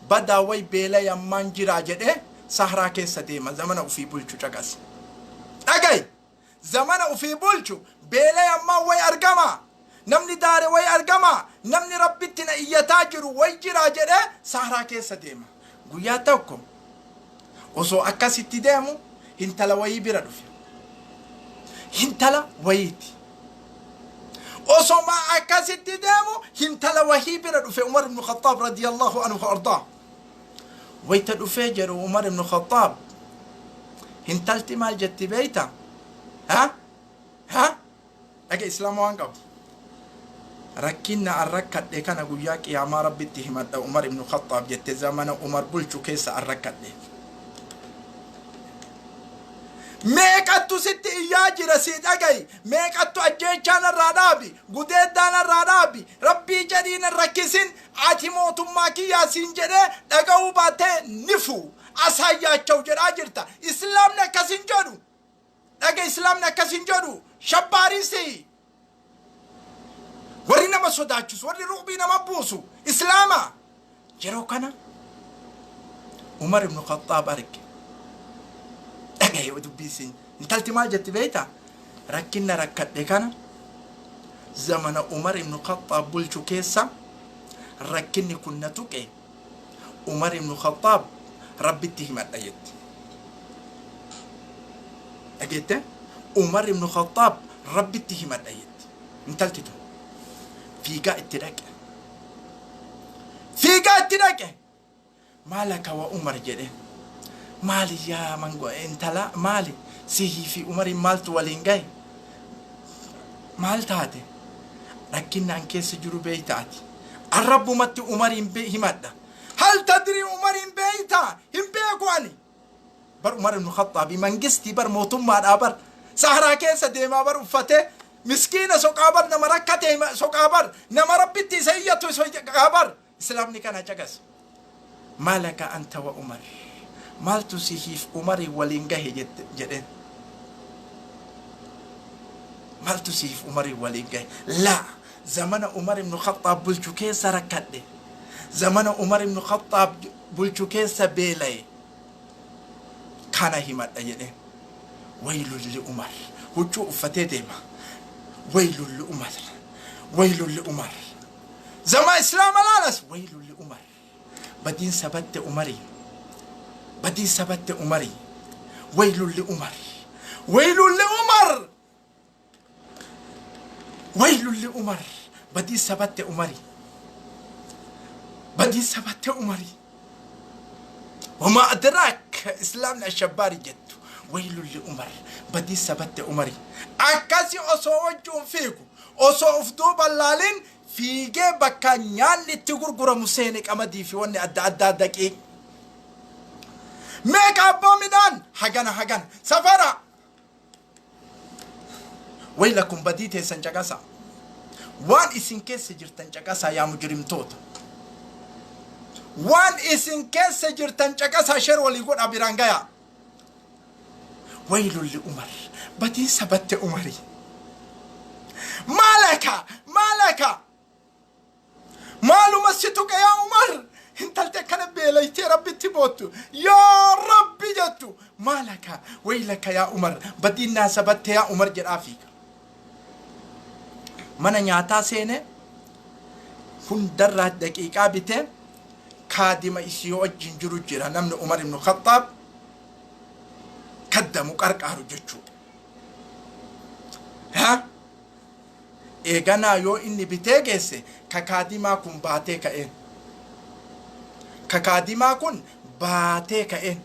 badaa way beela yammaan jiraa jedhe sahraa keessa deema zamana ufii bulchu caqasi dhagay zamana ufii bulchu beela yammaan way argama namni daare way argama namni rabbitti na iyyataa jiru way jiraa jedhe sahraa keessa deema guyyaa tokko osoo akkasitti deemu hintala wayii bira dhufe hintala wayiiti osoo ma akkasitti deemu hintala wahii bira dhufe umar ibn khattab radiyallahu anhu ardaa wayta dhufee jiru umar ibn khattab hintalti maal jetti beeyta dhaga islaama waan qabu rakkinna arrakkadhe kana guyyaa qiyaamaa rabbitti himadha umar ibn khattab jette zamana umar bulchu keessa arrakkadhe meeqattu sitti iyyaa jira si dhagay meeqattu ajjeechaan irraa dhaabi gudeeddaan irraa dhaabi rabbii jedhiin rakkisin ati mootummaa kiyyaa siin jedhee dhaga'uu baatee nifu asaayyaachau jedhaa jirta islaamni akkasin jedhu dhaga islaamni akkasin jedhu shabbaariisi warri nama sodaachisu warri ruubii nama buusu islaama yeroo kana umar ibn khattab arge dhagaye dubbisin intalti maal jetti beeyta rakkinna rakkadhe kana zamana umar ibn khattab bulchu keessa rakkinni kun na tuqe umar ibn khattab rabbitti himadha jetti dhageette umar ibn khattab rabbitti himadha jetti intalti tun fiigaa itti dhaqe maalaka wa umar jedhe maali yaa mango intala maali sihii fi umari maaltu waliin gahe maal taate rakkinnaan keessa jiru beeytaati arrabbumatti umariin himadha hal tadri umariin beeytaa hin beeku ani bar umar ibn khattaab mangistii bar mootummaadhaa bar sahraa keessa deemaa bar uffatee miskiina soqaabar nama rakkate soqaabar nama rabbitti isa iyyatu soqaabar islaamni kana cagas maalaka anta wa umar maaltu sihiif umari waliin gahe jedhe maaltu sihiif umari waliin gahe la zamana umar ibn khattab bulchu keessa rakkadhe zamana umar ibn khattab bulchu keessa beelaye kana himadha jedhe waylul li umar huccuu uffatee deema waylul li umar waylul li umar zama islaam alalas waylul li umar badin sabatte umari بدي سبت عمري ويل لعمر ويل لعمر ويل لعمر بدي سبت عمري بدي سبت عمري وما أدراك إسلامنا الشباري جد ويل لعمر بدي سبت عمري أكاسي أصوجون فيكو أصوف دوب اللالين fiigee bakka nyaanni itti gurguramu seene qamadii fi wanni adda addaa daqee meeqa abbaa midhaan hagana safara waylakum badii teessan caqasaa waan isin keessa jirtan caqasaa yaa mujrimtoota waan isin keessa jirtan caqasaa sher walii godha biraan gayaa waylun li umar badii sabatte umarii maalaka maaluma situqa yaa umar intalte kana beelaytee rabbitti boottu yaa rabbi jettu maalaka waylaka yaa umar badii naa sabatte yaa umar jedhaafiika mana nyaataa seene hundarraa daqiiqaa bitee kaadima isii wajjin jiru jira namni umar ibnu khattaab kaddamu qarqaaru jechuudha eeganaa yoo inni bitee geesse kakaadimaa kun baatee ka'een kakaadimaa kun baatee ka'een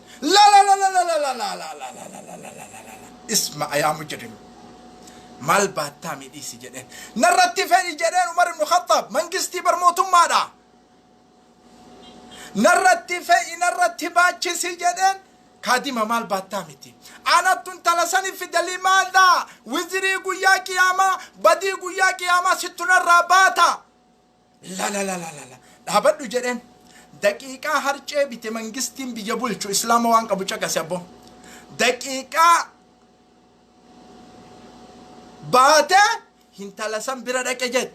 isma yaa mujrim maal baattaa midhiisi jedheen narratti fedhi jedheen umar ibnu khattaab mangistii barmootummaadha narratti fedhi narratti baachisi jedheen kaadima maal baattaa miti anatun talasani fidali maalda wizrii guyyaa qiyaamaa badii guyyaa qiyaamaa sittunarraa baata la dhaabadhu jedheen daqiiqaa harcee bite mangistiin biyya bulchu islaama waan qabu caqase abbo daqiiqaa baate hintalasan bira dhaqe jed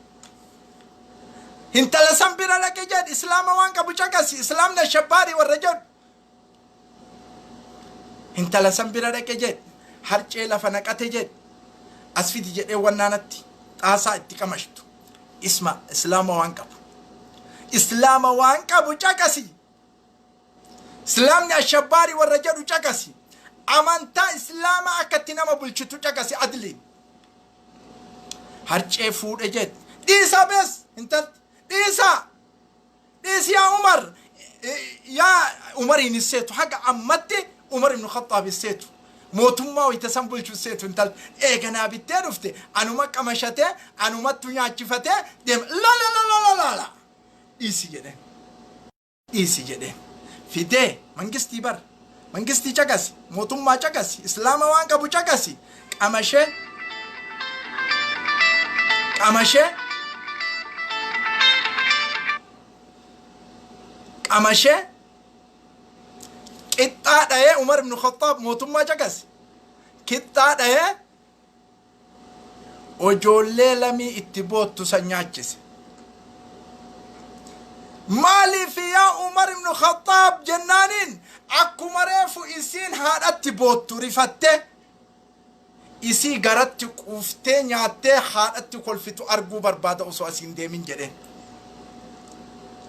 hintalasan bira dhaqe jed islaama waan qabu caqasi islaamna shabbaari warra jedhu hintalasan bira dhaqe jed harcee lafa naqate jed asfidi jedhee wannaanatti xaasaa itti qamashtu isma islaama waan qabu caqasi islaamni ashabbaari warra jedhu caqasi amantaa islaama akkatti nama bulchitu caqasi adliin harcee fuudhe jed dhiisa bees intalti dhiisi yaa umariin isseetu haga ammatti umar ibnu khattaab isseetu mootummaa waytasan bulchu isseetu intalti eeganaa bittee dhufte anuma qamashate anumattu nyaachifate deema la dhiisi jedheen fidee mangistii bar mangistii caqasi mootummaa caqasi islaama waan qabu caqasi qamashee qixxaa dhayee umar ibnu khattaab mootummaa caqasi qixxaa dhayee ojoollee lamii itti boottu san nyaachise maaliif yaa umar ibnu khattaab jennaaniin akkuma reefu isiin haadhatti boottu rifatte isii garatti quuftee nyaattee haadhatti kolfitu arguu barbaada osoo asiin deemin jedheen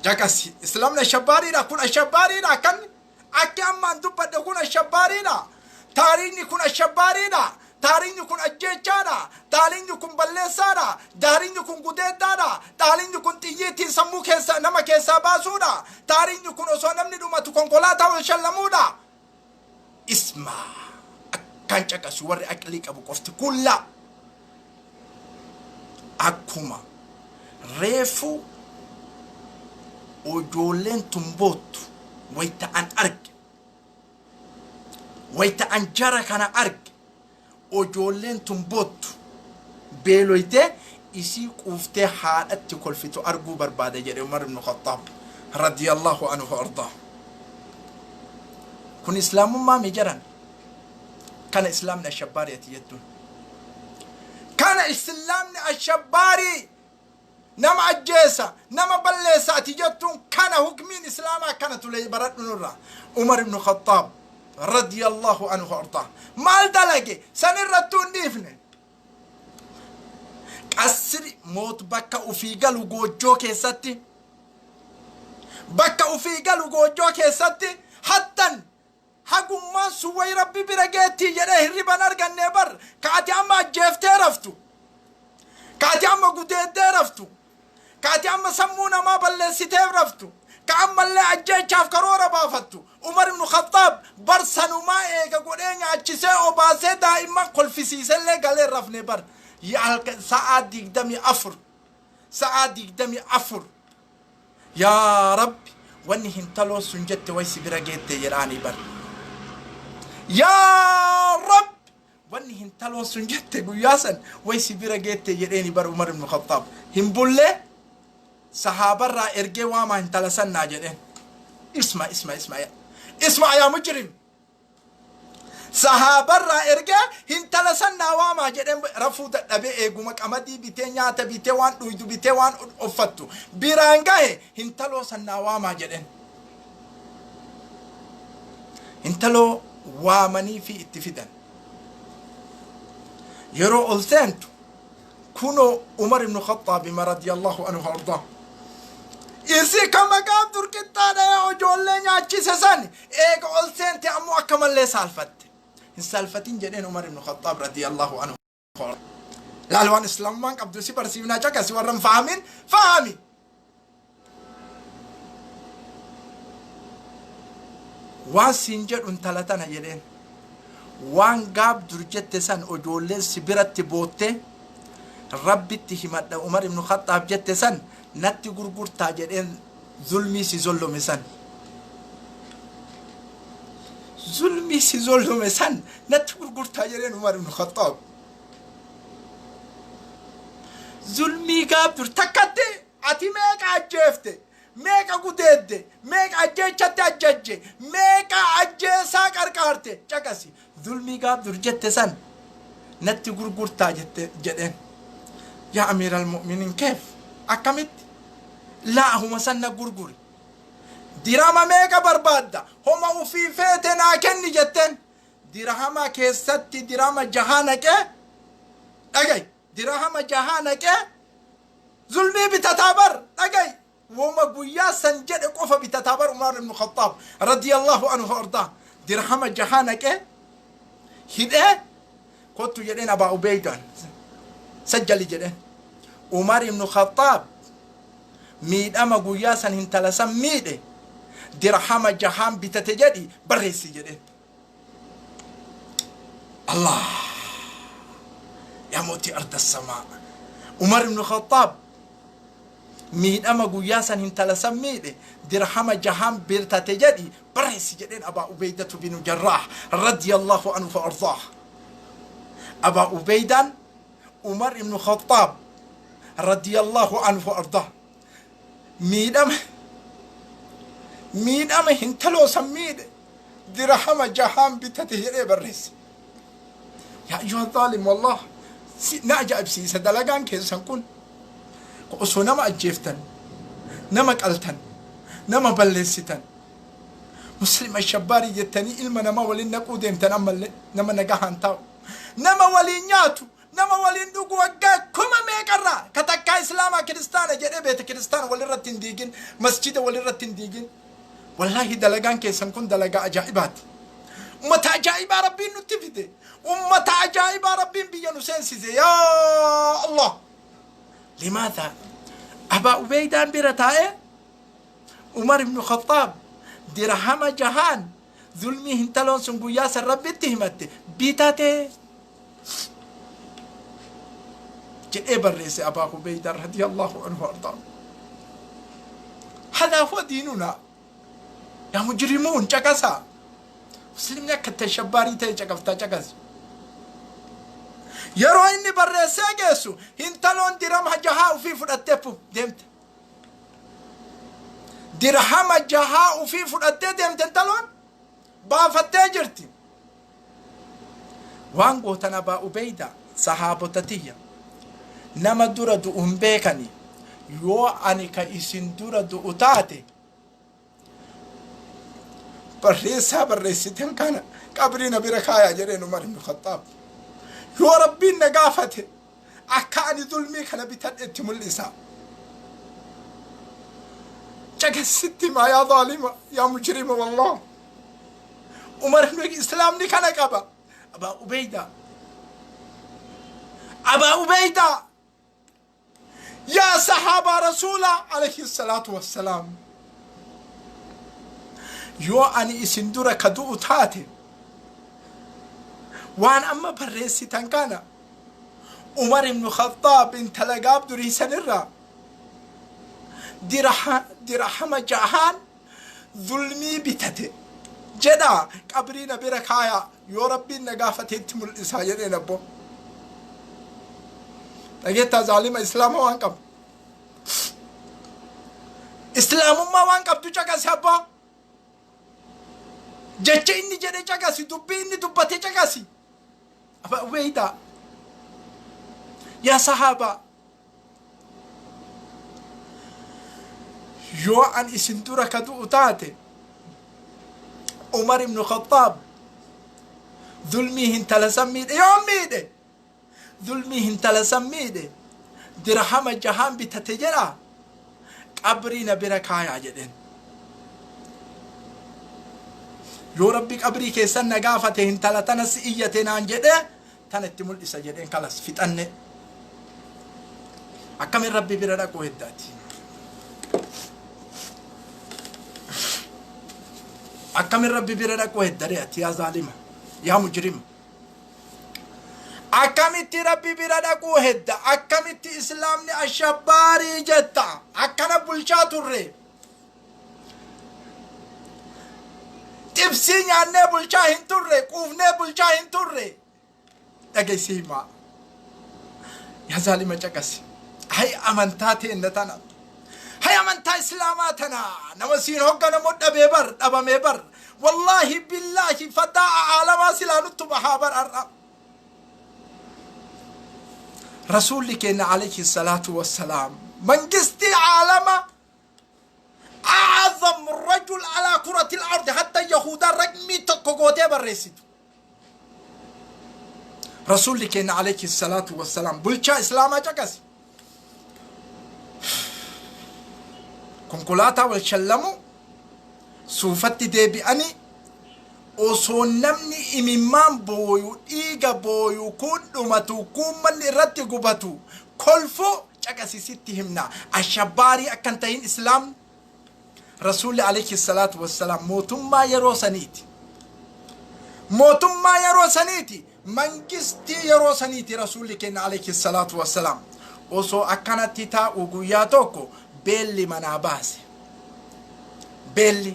caqasi islaamna shabbaariidha kun ashabbaariidha kan akki ammaan dubbadhe kun ashabbaariidha taariikni kun ashabbaariidha taariikni kun ajjeechaadha taariikni kun balleessaadha taariikni kun gudeeddaadha taariikni kun xiyyiitiin sammuu keessa nama keessaa baasuudha taariikni kun osoo namni dhumatu konkolaataa wal shallamuudha ismaa kan caqasu warri aqlii qabu qofti kulla akkuma reefu ojoolleen tumboottu wayta an arge wayta an jara kana arge ojoolleen tumboottu beeloyte isii quuftee haadhatti kolfitu arguu barbaade jedhe umar ibnu khattaab radiyallahu anhu ardaa kun islaamummaa mi jaran كان إسلامنا الشباري يتيتون كان إسلامنا الشباري نما الجيسة نما بلسة تيجتون كان حكمين إسلاما كانت لي برد نورا عمر بن الخطاب رضي الله عنه وارضاه مال دلقي سنرتون ديفن أسري موت بكا وفيقل وقوجو كيستي بكا وفيقل وقوجو كيستي حتى hagummaa suway rabbi bira geetti jedhee hirriban arganne bar kaati amma ajjeeftee raftu kaati amma gudeeddee raftu kaati amma sammuu namaa balleessitee raftu ka ammallee ajjeechaaf karoora baafattu umar ibnu khattaab bar sanumaa eega godhee nyaachisee obaasee daa'imman kolfisiisellee galee rafne bar sa'aa 24 سعادك دمي أفر يا ربي واني هنتلو سنجت ويسي برقيت يراني بر يا رب واني هنتلو سنجت قياسا ويسي برقيت يراني بر عمر بن الخطاب هم بولي صحابة را ارقي واما هنتلسن ناجرين اسمع يا مجرم صحابة را ارقي هنتلسن ناواما جرين رفوض نبي ايقومك امدي بيتين ياتا بيتين وان دويدو بيتين وان افتو برانقاه هنتلو سن ناواما جرين هنتلو وامني في اتفدا يرو ألسنتو كونو عمر بن الخطاب رضي الله عنه وارضاه إذا كما قام تركتانا وجولين ياتشي سساني إيق ألسنتي أمو أكمل لي سالفت السالفتين جدين عمر بن الخطاب رضي الله عنه لالوان إسلام وانك عبدو سيبر سيبنا جاكا سيورم فاهمين وان سنجر انتلتنا جدين وان قاب درجت سان وجولين سبرت بوته ربي تهمت عمر بن الخطاب جت سان نتي غرغر تاجرين ظلمي سي ظلم سان ظلمي سي ظلم سان نتي غرغر تاجرين عمر بن الخطاب ظلمي قابر تكتي اتي ميك عجفت ميك قدد ميك عججت عجج ميك عجسا قرقارت چكسي ظلمي قابر جت سان نتي غرغر تاجت جدين يا أمير المؤمنين كيف أكمت لا هم سنة غرغري دراما ميكا بربادة هم في فيتنا كني جتن دراما كيست دراما جهانك أجي دراما جهانك ظلمي بتتابر أجي وما بويا سنجد قفا بتتابر عمر بن الخطاب رضي الله عنه وارضاه دراما جهانك هدا كنت جدين أبا عبيدان سجل جدين عمر بن الخطاب ميد أما قياسا هنتلسا ميد درحام جهام بتتجدي بريسي جدين الله يا موتي أرض السماء عمر بن الخطاب ميد أما قياسا هنتلسا ميد درحام جهام بتتجدي بريسي جدين أبا عبيدة بن جراح رضي الله عنه وأرضاه أبا عبيدة عمر بن الخطاب رضي الله عنه وارضاه ميدم هنتلو سميد درهم جهام بتتهيري بريس يا ايها الظالم والله نعجب سيسا دلقان كيسا كون قصو نما اجيفتن نما قلتن نما بلستن مسلم الشباري جتني إلما نما ولين نقودين تنمل نما نقاهان تاو نما ولين نياتو نما ولين دوغو وقا كما ميقرا كتاكا إسلاما كريستانا جري بيت كريستانا ولي رتين ديجين مسجد ولي رتين ديجين والله دلقان كيسان كون دلقا أجائبات أمتا أجائبا ربين نتفده أمتا أجائبا ربين بيانو سنسيزي يا الله لماذا أبا عبيدان برتائه عمر بن الخطاب درهم جهان ظلمي هنتلون سنقو ياسر ربي اتهمت بيتاته جئ بريس أبا عبيدة رضي الله عنه وارضاه هذا هو ديننا يا مجرمون caqasaa مسلمنا كتشباري تي caqaftaa caqas yeroo inni barreessee geessu hintaloon dirhama jahaa ufii fudhattee deemte dirhama jahaa ufii fudhattee deemte hintaloon baafattee jirti waan gootan Abaa Ubeyda sahaabotatiyya nama dura du'un beekani yoo ani ka isin dura du'u taate barreessaa barreessiten kana qabrii na bira kaayaa jedheen Umar ibn Khattaab yoo rabbiin na gaafate akka ani zulmii kana bitadhetti mul'isa caqasitti maa yaa zaalima yaa mujrima wallah Umar ibn islaamni kana qaba Abaa Ubeyda يا صحابة رسول عليه الصلاة والسلام يو أني إسندورة كدو تاتي وان أما بريسي تنكانا عمر بن الخطاب انت لقاب دوري سنرى dirhama jahan zulmii bitate jedha qabriina bira kaaya yoo rabbiin na gaafateetti mul'isaa jedheen abbo dhageettaa zaalima islaama waan qabu islaamummaa waan qabdu caqasi abbo jecha inni jedhe caqasi dubbii inni dubbate caqasi aba weyda yaa sahaba yoo an isin dura ka du'u taate Umar ibn Khattab ظلمي هنتلا سميده يوم ميده ظلمي هنتلا سميده درهم جهان بتتجرا قبرنا بركايا جدن يو ربي قبري كيسن نغافته هنتلا تنسئيتنا جده تنتمل اسجدن خلاص فتن اكمل ربي بردا كويداتي أكمل ربي بردا كويداتي يا ظالم يا مجرم أكملت ربي بردا كوهد أكملت إسلامني الشباري جتا أكنا بلشات الري تبسين عنه بلشاهن تري كوفنه بلشاهن تري أجي سيما يا ظالم جكسي هاي أمانتاتي إنتنا هاي أمانتا إسلاماتنا نمسين هكذا مدى بيبر أبا ميبر والله بالله فداء عالم سلانت بحابر الرب رسولك إن عليه الصلاة والسلام من قستي عالم أعظم رجل على كرة الأرض حتى يهودا رقمي تقوقوتي بالرسيد رسولك إن عليه الصلاة والسلام بلشا إسلاما جاكس كنكولاتا والشلمو suufatti deebi'ani osoo namni imimmaan booyu dhiiga booyu kun dhumatu kun manni irratti gubatu kolfo caqasisitti himna ashabaarii akkan tahin islaam rasuulli alayhi salaatu wassalaam mootummaa yeroo saniiti mangistii yeroo saniiti rasuulli kenna alayhi salaatu wassalaam osoo akkanatti taa'u guyyaa tokko beelli manaa baase beelli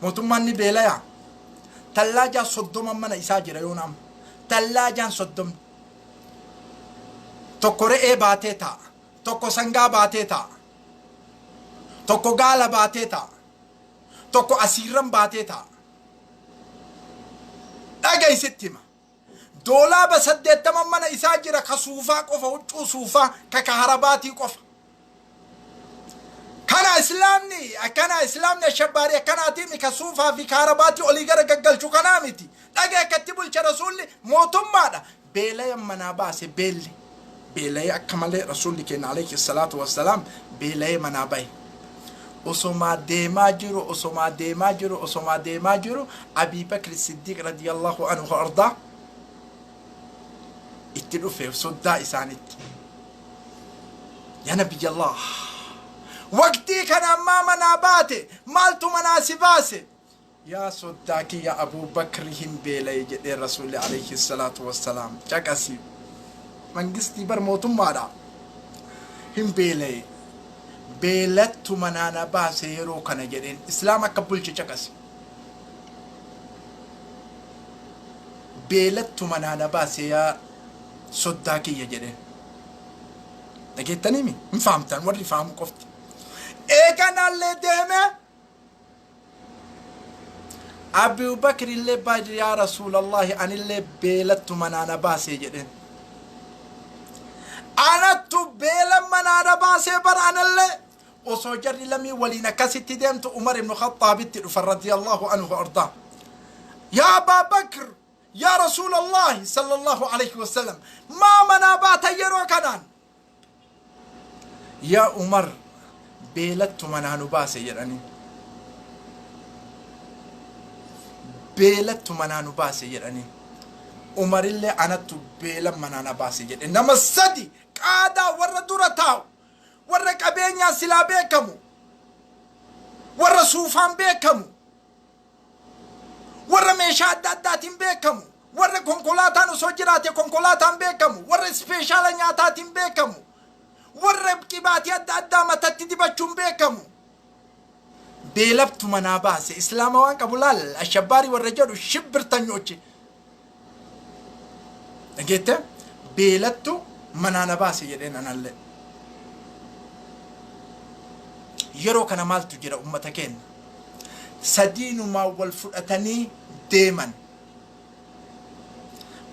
mootummaan ni beelaya tallaaja soddoma mana isaa jira yoonam tallaajaan soddom tokko re'ee baatee ta'a tokko sangaa baatee ta'a tokko gaala baatee ta'a tokko asiirran baatee ta'a dhagaysitti hima doolaaba 80 mana isaa jira ka suufaa qofa huccuu suufaa ka kaharabaatii qofa كان إسلامنا الشباري كان أتيمي كسوفا في كهرباتي أوليغر قلقل شو كنامتي لقى كتبوا الرسول موتم ماذا بيلا يمنا باسي بيلا أكمل رسول كان عليه الصلاة والسلام بيلا يمنا باي أسوما دي ماجرو أبي بكر الصديق رضي الله عنه وأرضاه اتلو في صدا إسانت يا نبي الله وقتي كان أمامنا باتي مالتو مناسباسي يا صداكي يا أبو بكر هم بيلي جدي الرسول عليه الصلاة والسلام جاكسي من قصدي برموتم مادا هم بيلي بيلتو منانا باسي يرو كان جدين إسلام كبولش جاكسي بيلتو منانا باسي يا صداكي يا جدين لقيت تنيمي مفهمتن وري فهم كفتي إيكنا اللي ديمه أبو بكر اللي باجر يا رسول الله أن اللي بيلت منانا باسي جدين أنا تبيل منانا باسي بر أنا اللي وصوجر لمي ولينا كسيتي ديمت عمر بن الخطاب رضي الله عنه وأرضاه يا أبا بكر يا رسول الله صلى الله عليه وسلم ما منابات يرو كنان يا عمر بيلت منانو باسي يراني بيلت منانو باسي يراني عمر اللي أنا تبيل منانا باسي يراني إنما السدي قادا ورا دورتاو ورا كابينيا سلا بيكمو ورا سوفان بيكمو ورا ميشاد داداتين بيكمو ورا كونكولاتانو سوجراتي كونكولاتان بيكمو ورا سبيشال نياتاتين بيكمو warra qibaatii adda addaa matatti dibachuun beekamu beelabtu manaa baase islaama waan qabu laal ashabbaari warra jedhu shibbirtanyochi dhageette beelattu manaa na baase jedheen anallee yeroo kana maaltu jira ummata keenya sadiinumaa wal fudhatanii deeman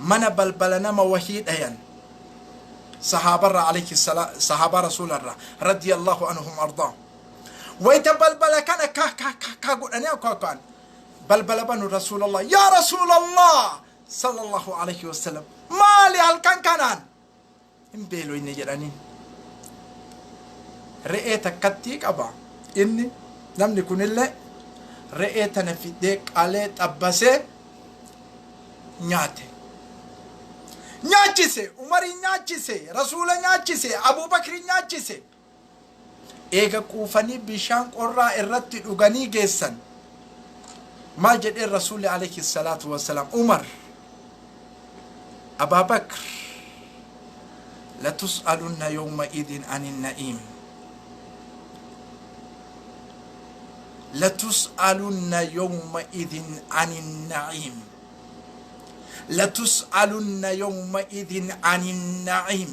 mana balbala nama wahii dhayan صحابة عليه السلام صحابة رسول الله رضي الله عنهم أرضاهم ويتبلبل كان كا كا كا كا قلنا كان بلبل بنو رسول الله يا رسول الله صلى الله عليه وسلم ما لي هل كان إمبيلو إني جراني رأيت كتيك أبا إني لم نكن إلا رأيتنا في ديك عليه أبسه نياته نياچسه عمر نياچسه رسول نياچسه ابو بکر نياچسه ايغا قوفني بشان قرا irratti dhuganii geessan ما جد الرسول عليه الصلاة والسلام عمر أبا بكر لتسألن يومئذ عن النعيم لتسألن يومئذ عن النعيم لتسألن يومئذ عن النعيم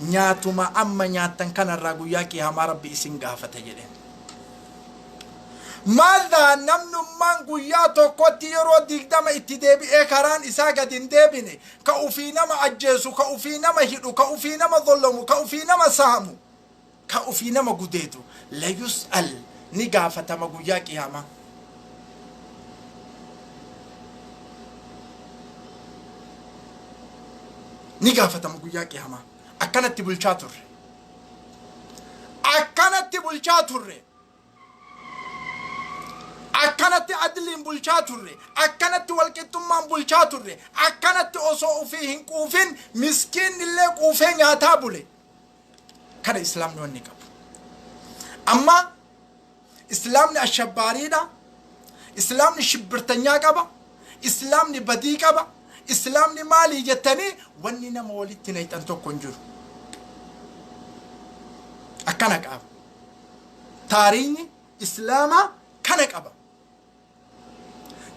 نياتما أما نياتن كان الرقوياكي هم ربي إسنقافة جدين ماذا نمن من قياتو كتيرو ديقدام اتدابي اكاران إساقا دندابيني كأوفينا ما أجيسو كأوفينا ما هيرو كأوفينا ما ظلمو كأوفينا ما سامو كأوفينا ما قديتو لا يسأل نقافة ما قياكي هما نقافة ما قياكي هما أكانت بلشاتر أكانت بلشاتر أكانت عدل بلشاتر أكانت والكتمان بلشاتر أكانت أصو فيهن كوفين مسكين اللي كوفين ياتابولي كان إسلام نونيكاب أما إسلام الشبارينا إسلام الشبرتنيا كابا إسلام بدي كابا إسلام مالي جتني ونينا مولدتنا يتنتو كنجر أكانك أب تاريني إسلاما كانك أبا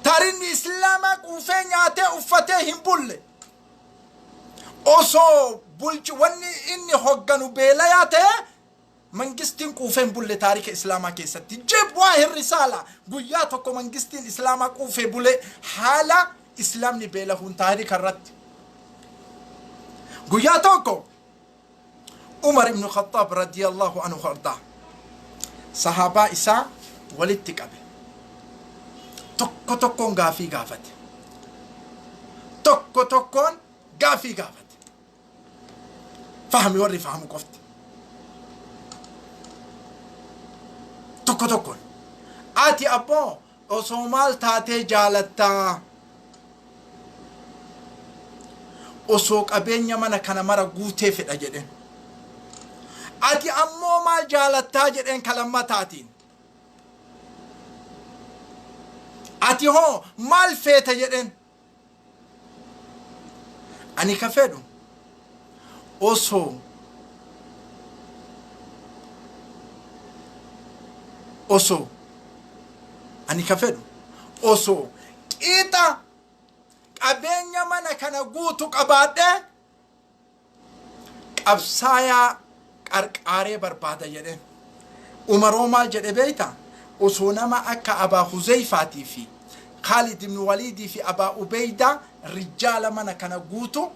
تاريني إسلاما كوفين ياتي أفتي همبولي أوسو بولج وني إني حقنو بيلا ياتي منجستين كوفين بولي تاريخ إسلاما كيستي جيب واهي الرسالة قياتوكو منجستين إسلاما كوفي بولي حالا إسلام نبيلا هون تاريخ الرد قياتوكو عمر بن الخطاب رضي الله عنه وارضاه صحابة إساء ولدتك أبي tokko tokkoon gaafii gaafate tokko tokkoon gaafii gaafate fahmi warri fahamu qofti tokko tokkoon ati abboo osoo maal taatee jaalattaa osoo qabeenya mana kana mara guutee fedha jedhen ati ammoo maal jaalattaa jedhen kalammataatiin ati hoo maal feeta jedhen ani ka fedhu osoo ani ka fedhu osoo qixa qabeenya mana kana guutu qabaadhe qabsaayaa qarqaaree barbaada jedhen umaroo maal jedhe beeyta osoo nama akka abaa huzeyfaatii fi خالد بن وليد في أبا عبيدة رجال من كان قوتو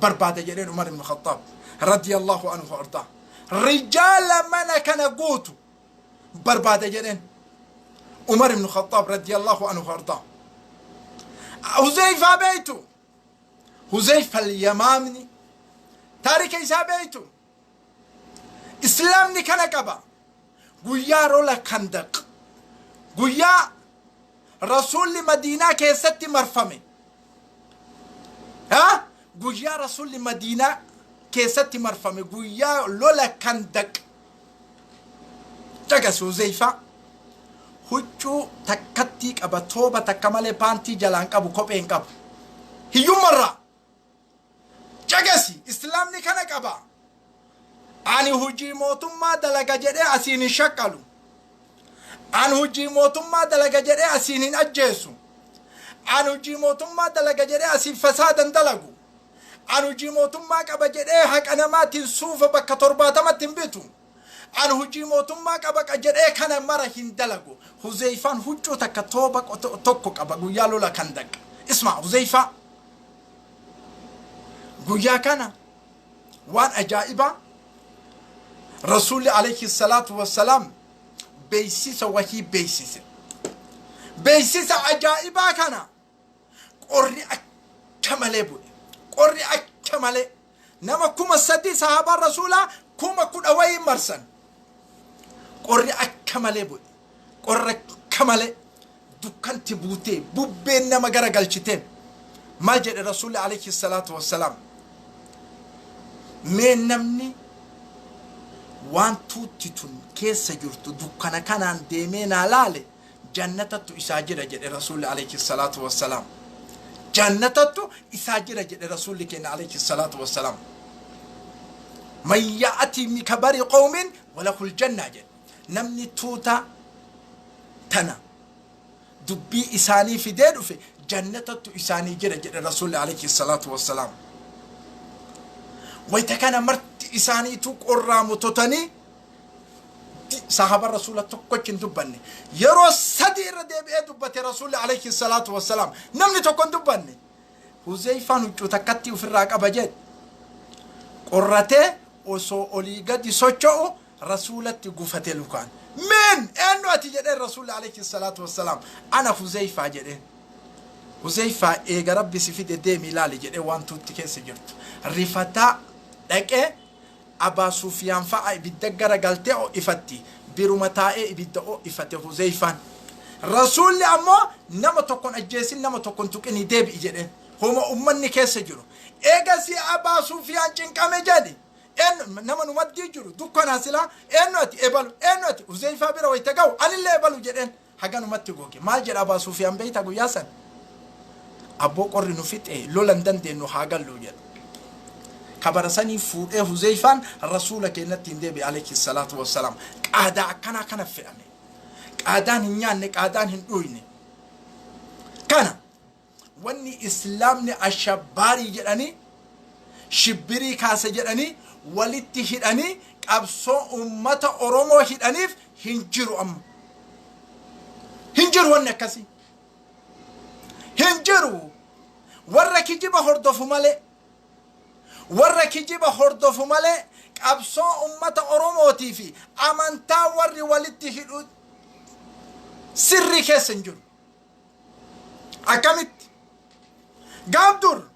بربادة جلين عمر بن الخطاب رضي الله عنه وارضاه رجال من كان قوتو بربادة جلين عمر بن الخطاب رضي الله عنه وارضاه حذيفة بيتو حذيفة اليمامني تاريخ إيسا بيتو إسلامني كان قبا قويا رولا كندق قويا رسول مدينة كيستي مرفمي ها قويا رسول مدينة كيستي مرفمي قويا لولا كندق تقسو زيفا هجو تكتيك أبا توبة تكمالي بانتي جلان كابو كوبين كابو هيو مرة تقسي إسلامني كانك أبا ani hujii mootummaa dalaga jedhee asiin hin shaqqalu ani hujii mootummaa dalaga jedhee asiin hin ajjeesu ani hujii mootummaa dalaga jedhee asiin fasaadan dalagu ani hujii mootummaa qaba jedhee haqa namaatiin suufa bakka 70 hin bitu ani hujii mootummaa qaba jedhee kana mara hin dalagu Huzeyfaan huccuu takka tooba tokko qaba guyyaa lola kan daqa isma Huzeyfa guyyaa kana waan ajaa'iba رسول عليه الصلاة والسلام بيسيس وهي بيسيس بيسيس عجائبا كان قرئ كمالي بودي قرئ كمالي نما كما سدي صحابة الرسول كما كن أوي مرسن قرئ كمالي بودي قرئ كمالي دكان تبوتي بوبين نما غرا غلشتين ما جاء الرسول عليه الصلاة والسلام من نمني waan tuutti tun keessa jirtu dukkana kanaan deemee naa laale jannatatu isaa jira jedhe rasuulli alayhi salaatu wassalaam jannatatu isaa jira jedhe rasuulli keenya alayhi salaatu wassalaam man ya'ti min kabari qawmin walahul janna jedhe namni tuuta tana dubbii isaanii fidee dhufe jannatatu isaanii jira jedhe rasuulli alayhi salaatu wassalaam wayta kana marti isaanii tu qorraamu totanii صحابة الرسول تكوشن دبني يرو سدي رديب دبته رسول عليه الصلاة والسلام نمني تكون دبني حذيفة وتكتي في الراك أبجد قرته وسو أوليغا دي سوچو رسولة تقفته لكان من أنو أتجد الرسول عليه الصلاة والسلام أنا حذيفة جده حذيفة إيغا ربي سفيد دي ملالي جده وان توتي سجرت رفتا لك أبا سفيان فاي بدقر قلته أو إفتي برمتائي بدأو إفتي حذيفان رسول أما نما تكون أجيسين نما تكون تكني ديب إجده هما أمني كيس جرو إيجا سي أبا سفيان جنكامي جدي إن نما نمدي جرو دكان هسلا إنو أتي إبالو إنو أتي حذيفة بيرو يتقاو أنا اللي إبالو جدين حقا نمتي قوكي ما جر أبا سفيان بيتا قو ياسن أبو قرر نفيت إيه لولندن دي نو حقا لو جد كبرساني فود إيه حذيفان رسولك إنتين ديبي عليه الصلاة والسلام قادا كنا فهمي قادان هنيان قادان هندويني كان واني إسلامني الشباري جراني شبري كاسا جراني ولدتي هداني أبسو أمتا أرومو هدانيف هنجرو هنجرو ونكسي هنجرو وركي جيبا هردوفو مالي وركي جيبا هردوفو مالي أبسو أمتا أرومو تيفي أمانتا وري ولدتي هدو سري كيسنجر أكمت قابدر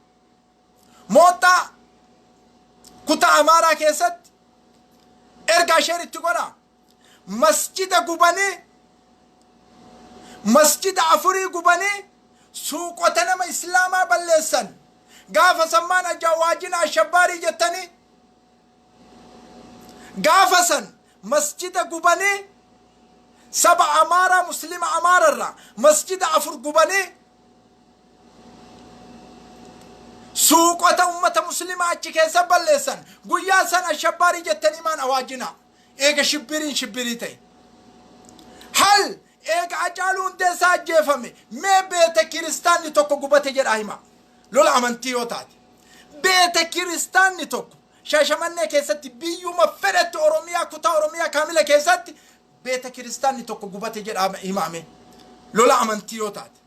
موتا كتا أمارا كيست إرقا شيرت تقرأ مسجد قباني مسجد عفوري قباني سوق وتنم إسلاما بلسن قافا سمانا جواجنا الشباري جتني قافا سن مسجد قباني سبع أمارة مسلم أمارة الرا مسجد عفور قباني سوق أمة مسلمة أتشكي سبب اللسان قياسا الشباري جتني من أواجنا إيقا شبيريتي هل إيقا أجالون ديسا جيفمي مي بيت كريستاني توكو قبتي جر أهما لولا أمانتيو تاتي بيت كريستاني توكو شاشماني كيستي بيو مفرت أوروميا كتا أوروميا كاملة كيستي بيت كريستاني توكو قبتي جر إمامي لولا أمانتيو تاتي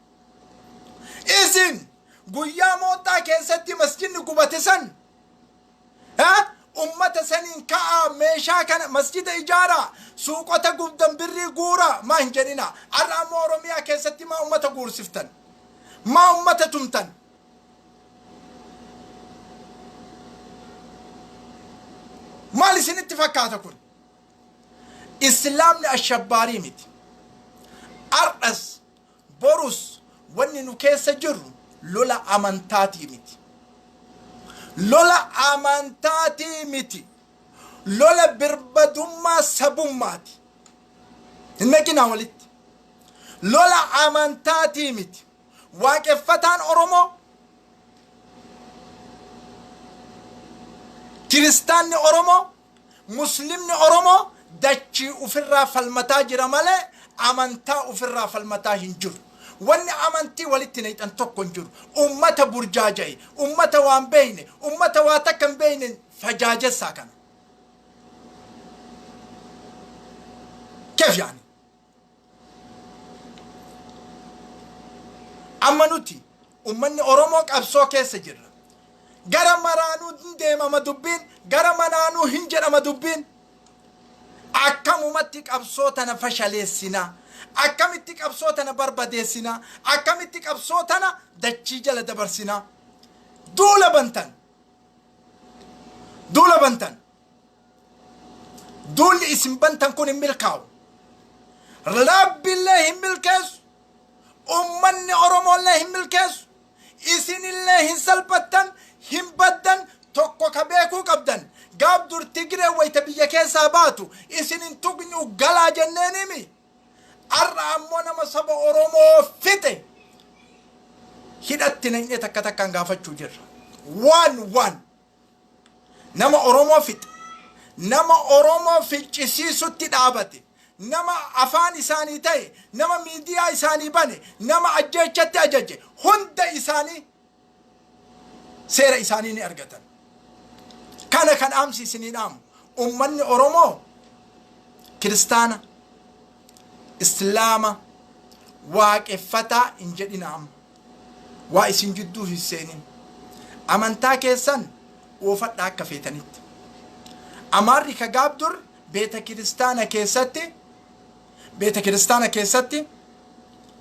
إذن قويا موتا كيستي مسجد قبتسن ها أمة سنين كا ميشا كان مسجد إجارة سوقة قبدن بري قورا ما هنجرنا أرام أوروميا كيستي ما أمة قور سفتن ما أمة تمتن ما لسن اتفاقاتكم إسلامنا الشباري مت أرأس بروس وننو كيس جرو لولا أمانتاتي متي لولا أمانتاتي متي لولا بربدوما سبوماتي إنك ناولت لولا أمانتاتي متي واقفتان أورومو كريستاني أورومو muslimni oromoo dachii ufirraa falmataa jira malee amantaa ufirraa falmataa hin jiru. Wanni amantii walitti neexan tokko hin jiru. Ummata burjaaja'e, ummata waan beeyne, ummata waa takka hin beeyne fajaajessaa kana. Keef yaani? Amma nuti ummanni oromoo qabsoo keessa jirra. Gara maraanuu hin deemama dubbiin, gara manaanuu hin jedhama dubbiin. Akkamumatti qabsoo tana fashaleessinaa, akkamitti qabsoo tana barbadeessinaa, akkamitti qabsoo tana dachii jala dabarsinaa. Duula bantan, duula bantan. Duulli isin bantan kun hin milkaa'u. Rabbillee hin milkeessu, ummanni oromoollee hin milkeessu, isinillee hin salphattan, hin baddan. Tokko ka beekuu qabdan. Gaaf dur Tigree wayita biyya keessaa baatu isinin tuqnu galaa jenneenimi. Arra ammoo nama saba oromoo fixe hidhatti naqnee takka takkaan gaafachuu jirra. Waan nama oromoo fixe, nama oromoo ficcisiisutti dhaabate, nama afaan isaanii ta'e, nama miidiyaa isaanii bane, nama ajjeechatti ajaje hunda isaanii seera isaanii ni argatan. Kana kan aamsiisanii dhaamu ummanni oromoo kiristaana, islaama, waaqeffataa hin jedhina. Amma waa isin jidduu hin seenin. Amantaa keessan oofadhaa akka feetanitti. Amaarri ka gaaf dur beeta kiristaana keessatti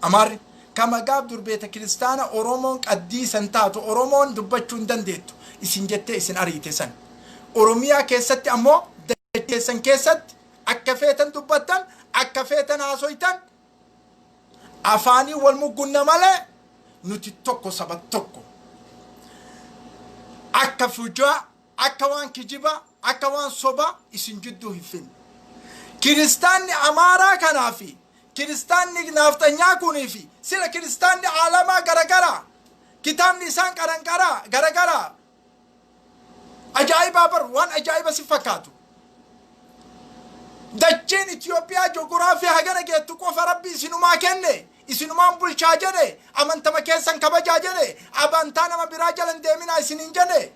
amaarri kama gaaf dur beeta kiristaana oromoon qaddiisan taatu, oromoon dubbachuu hin dandeettu isin jettee isin ariite san. Oromiyaa keessatti ammoo dacheessan keessatti akka feetan dubbattan, akka feetan haasoytan, afaanii wal muggunna malee nuti tokko saba tokko. Akka fujaa, akka waan kijibaa, akka waan sobaa isin jidduu hin finne. Kiristaanni amaaraa kanaafi kiristaanni naaftanyaa kuniifi sila kiristaanni aalamaa garagaraa kitaabni isaan qaranqaraa garagaraa ajaa'iba bar waan ajaa'iba si fakkaatu. Dachiin Itoophiyaa joogiraafiyaa hagana geettu qofa rabbi isinumaa kenne, isinumaan bulchaa jedhe, amantama keessan kabajaa jedhe, amantaa nama biraa jalan deeminaa isiniin jedhe,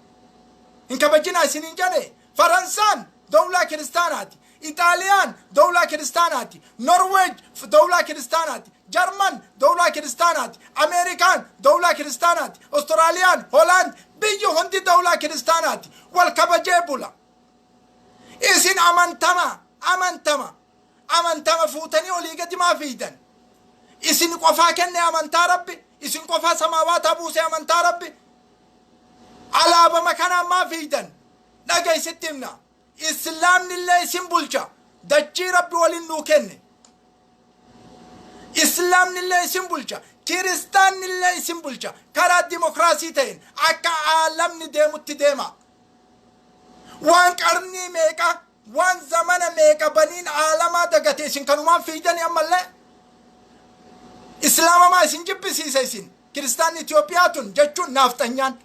hin kabajinaa isiniin jedhe. Faransaan dawlaa kiristaanaati, Itaaliyaan dawlaa kiristaanaati, Norweej dawlaa kiristaanaati, Jarman dawlaa kiristaanaati, Ameerikaan dawlaa kiristaanaati, Austraaliyaan, Hoolaand biyyi hundi dawlaa kiristaanaati. Wal kabajee bula. Isin amantama fuutanii olii gadi maa fiidan. Isin qofaa kenne amantaa rabbi, isin qofaa samaawaataa buuse amantaa rabbi. Alaabama kanaan maa fiidan. Dhagaysitti himna. Islaamnillee isin bulcha. Dachii rabbi waliin nuu kenne. Islaamnillee isin bulcha. Kiristaannillee isin bulcha. Karaa dimokiraasii ta'een akka aalamni deemutti deema. Waan qarnii meeqa, waan zamana meeqa baniin aalamaa dagate isin kanumaan fiidanii ammallee. Islaamamaa isin jibbisiisa isin. Kiristaanni Itoophiyaatun jechuun naaftanyaan.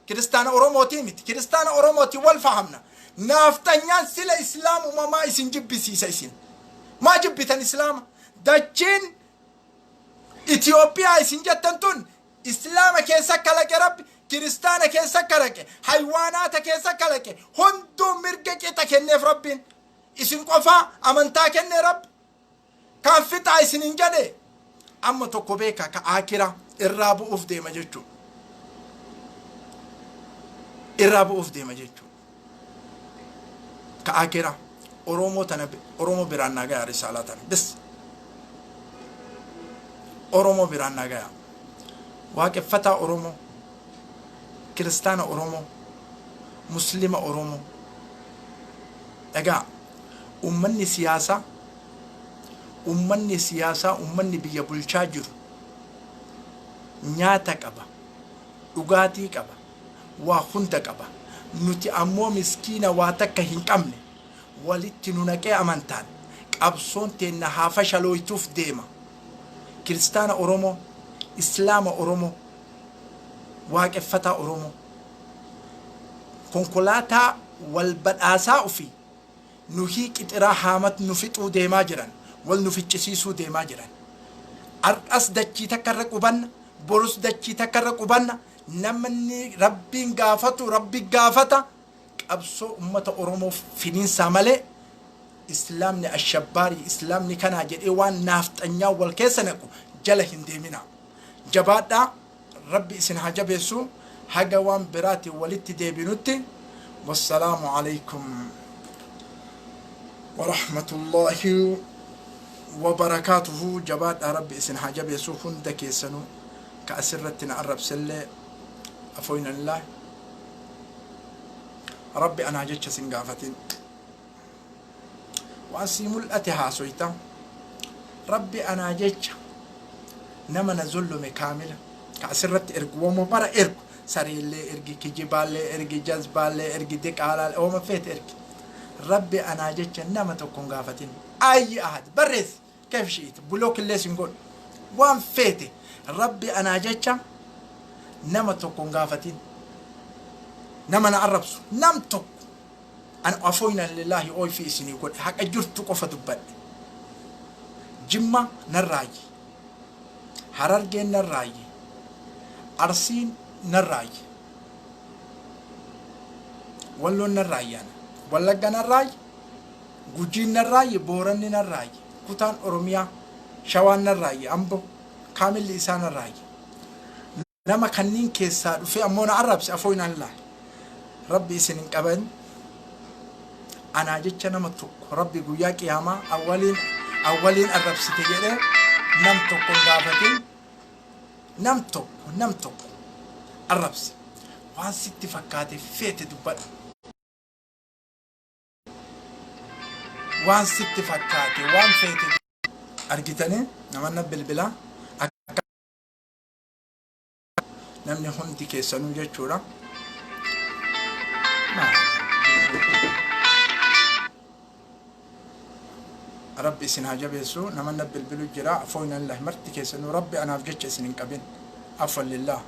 Kiristaana Oromootii miti. Kiristaana Oromootii wal fahamna. Naaftanyaan sila islaamumamaa isin jibbisiisa isin. Maa jibbitan islaama? Dachiin Itoophiyaa isin jettan tun islaama keessa kalaqe rabbi, kiristaana keessa kalaqe, haywaanaata keessa kalaqe, hunduu mirga qixa kenneef rabbiin. Isin qofaa amantaa kenne rabbi. Kan fixaa isinin jedhe. Amma tokko beeka ka akira irraa bu'uuf deema jechuu. Irraa bu'uuf deema jechuu. Ka akira Oromoo biraan nagaa risaalaa tana. Bis. Oromoo biraan nagaa. Waaqeffataa Oromoo, kiristaana Oromoo, muslima Oromoo. Dhagaa ummanni siyaasaa, ummanni biyya bulchaa jiru nyaata qaba, dhugaatii qaba, waa hunda qaba. Nuti ammoo miskiina waa takka hin qabne walitti nu naqee amantaan qabsoon teenna haa fashaloytuuf deema. Kiristaana Oromoo, islaama Oromoo, waaqeffataa Oromoo, konkolaataa wal badhaasaa ofii nuhii qixira haamat nufixuu deemaa jiran wal nuficcisiisuu deemaa jiran ar'as dachii takkarra qubanna borus dachii takkarra qubanna namni rabbiin gaafatu rabbi gaafata qabsoo ummata oromoo finiinsaa malee islaamni ashabbaari islaamni kanaa jedhee waan naafxanyaa wal keessa naqu jala hin deemina jabaadhaa rabbi isin haa jabeessu haga waan biraati walitti deebinutti wassalaamu alaykum warahmatullaahi wabarakaatuhu jabaadhaa rabbi isin haa jabeessu hunda keessanuu ka asirratti na arrabsellee afoyna lillaah rabbi anaa jecha sin gaafatin waan sii mul'ate haasoyta rabbi anaa jecha nama na zullume kaamila ka asirratti ergu wama bara ergu sariillee ergi kijibaallee ergi jazbaallee ergi diqaalaallee wama feete ergi rabbi anaa jecha nama tokkon gaafatin ayyi ahad barrees keef shi'it bulook illee sin godhu waan feete rabbi anaa jecha nama tokkon gaafatin nama na arrabsu nam tokko an afoyna lillahi oy fi isini godhe haqa jirtu qofa dubbadhe jimma narraayi harargeen narraayi arsiin narraayi walloon narraayaan wallagga narraayi gujiin narraayi booranni narraayi kutaan oromiyaa shawaan narraayi ambo kaamilli isaa narraayi nama kanniin keessaa dhufe ammoo na arrabse afoyna lillahi rabbi isin hin qaban anaa jecha nama tokko rabbi guyyaa qiyaamaa awwaliin arrabsite jedhe nam tokko gaafatin nam tokko arrabse waan sitti fakkaate feete dubbadhu waan sitti fakkaate waan feete argitanii namanna bilbilaa namni hundi keessanuu jechuudha ربي إسن هاجبيسو نمنا بالبلو جراء فوينا الله مرتي كيسنو ربي أنا أفجتش إسن قبين عفوا لله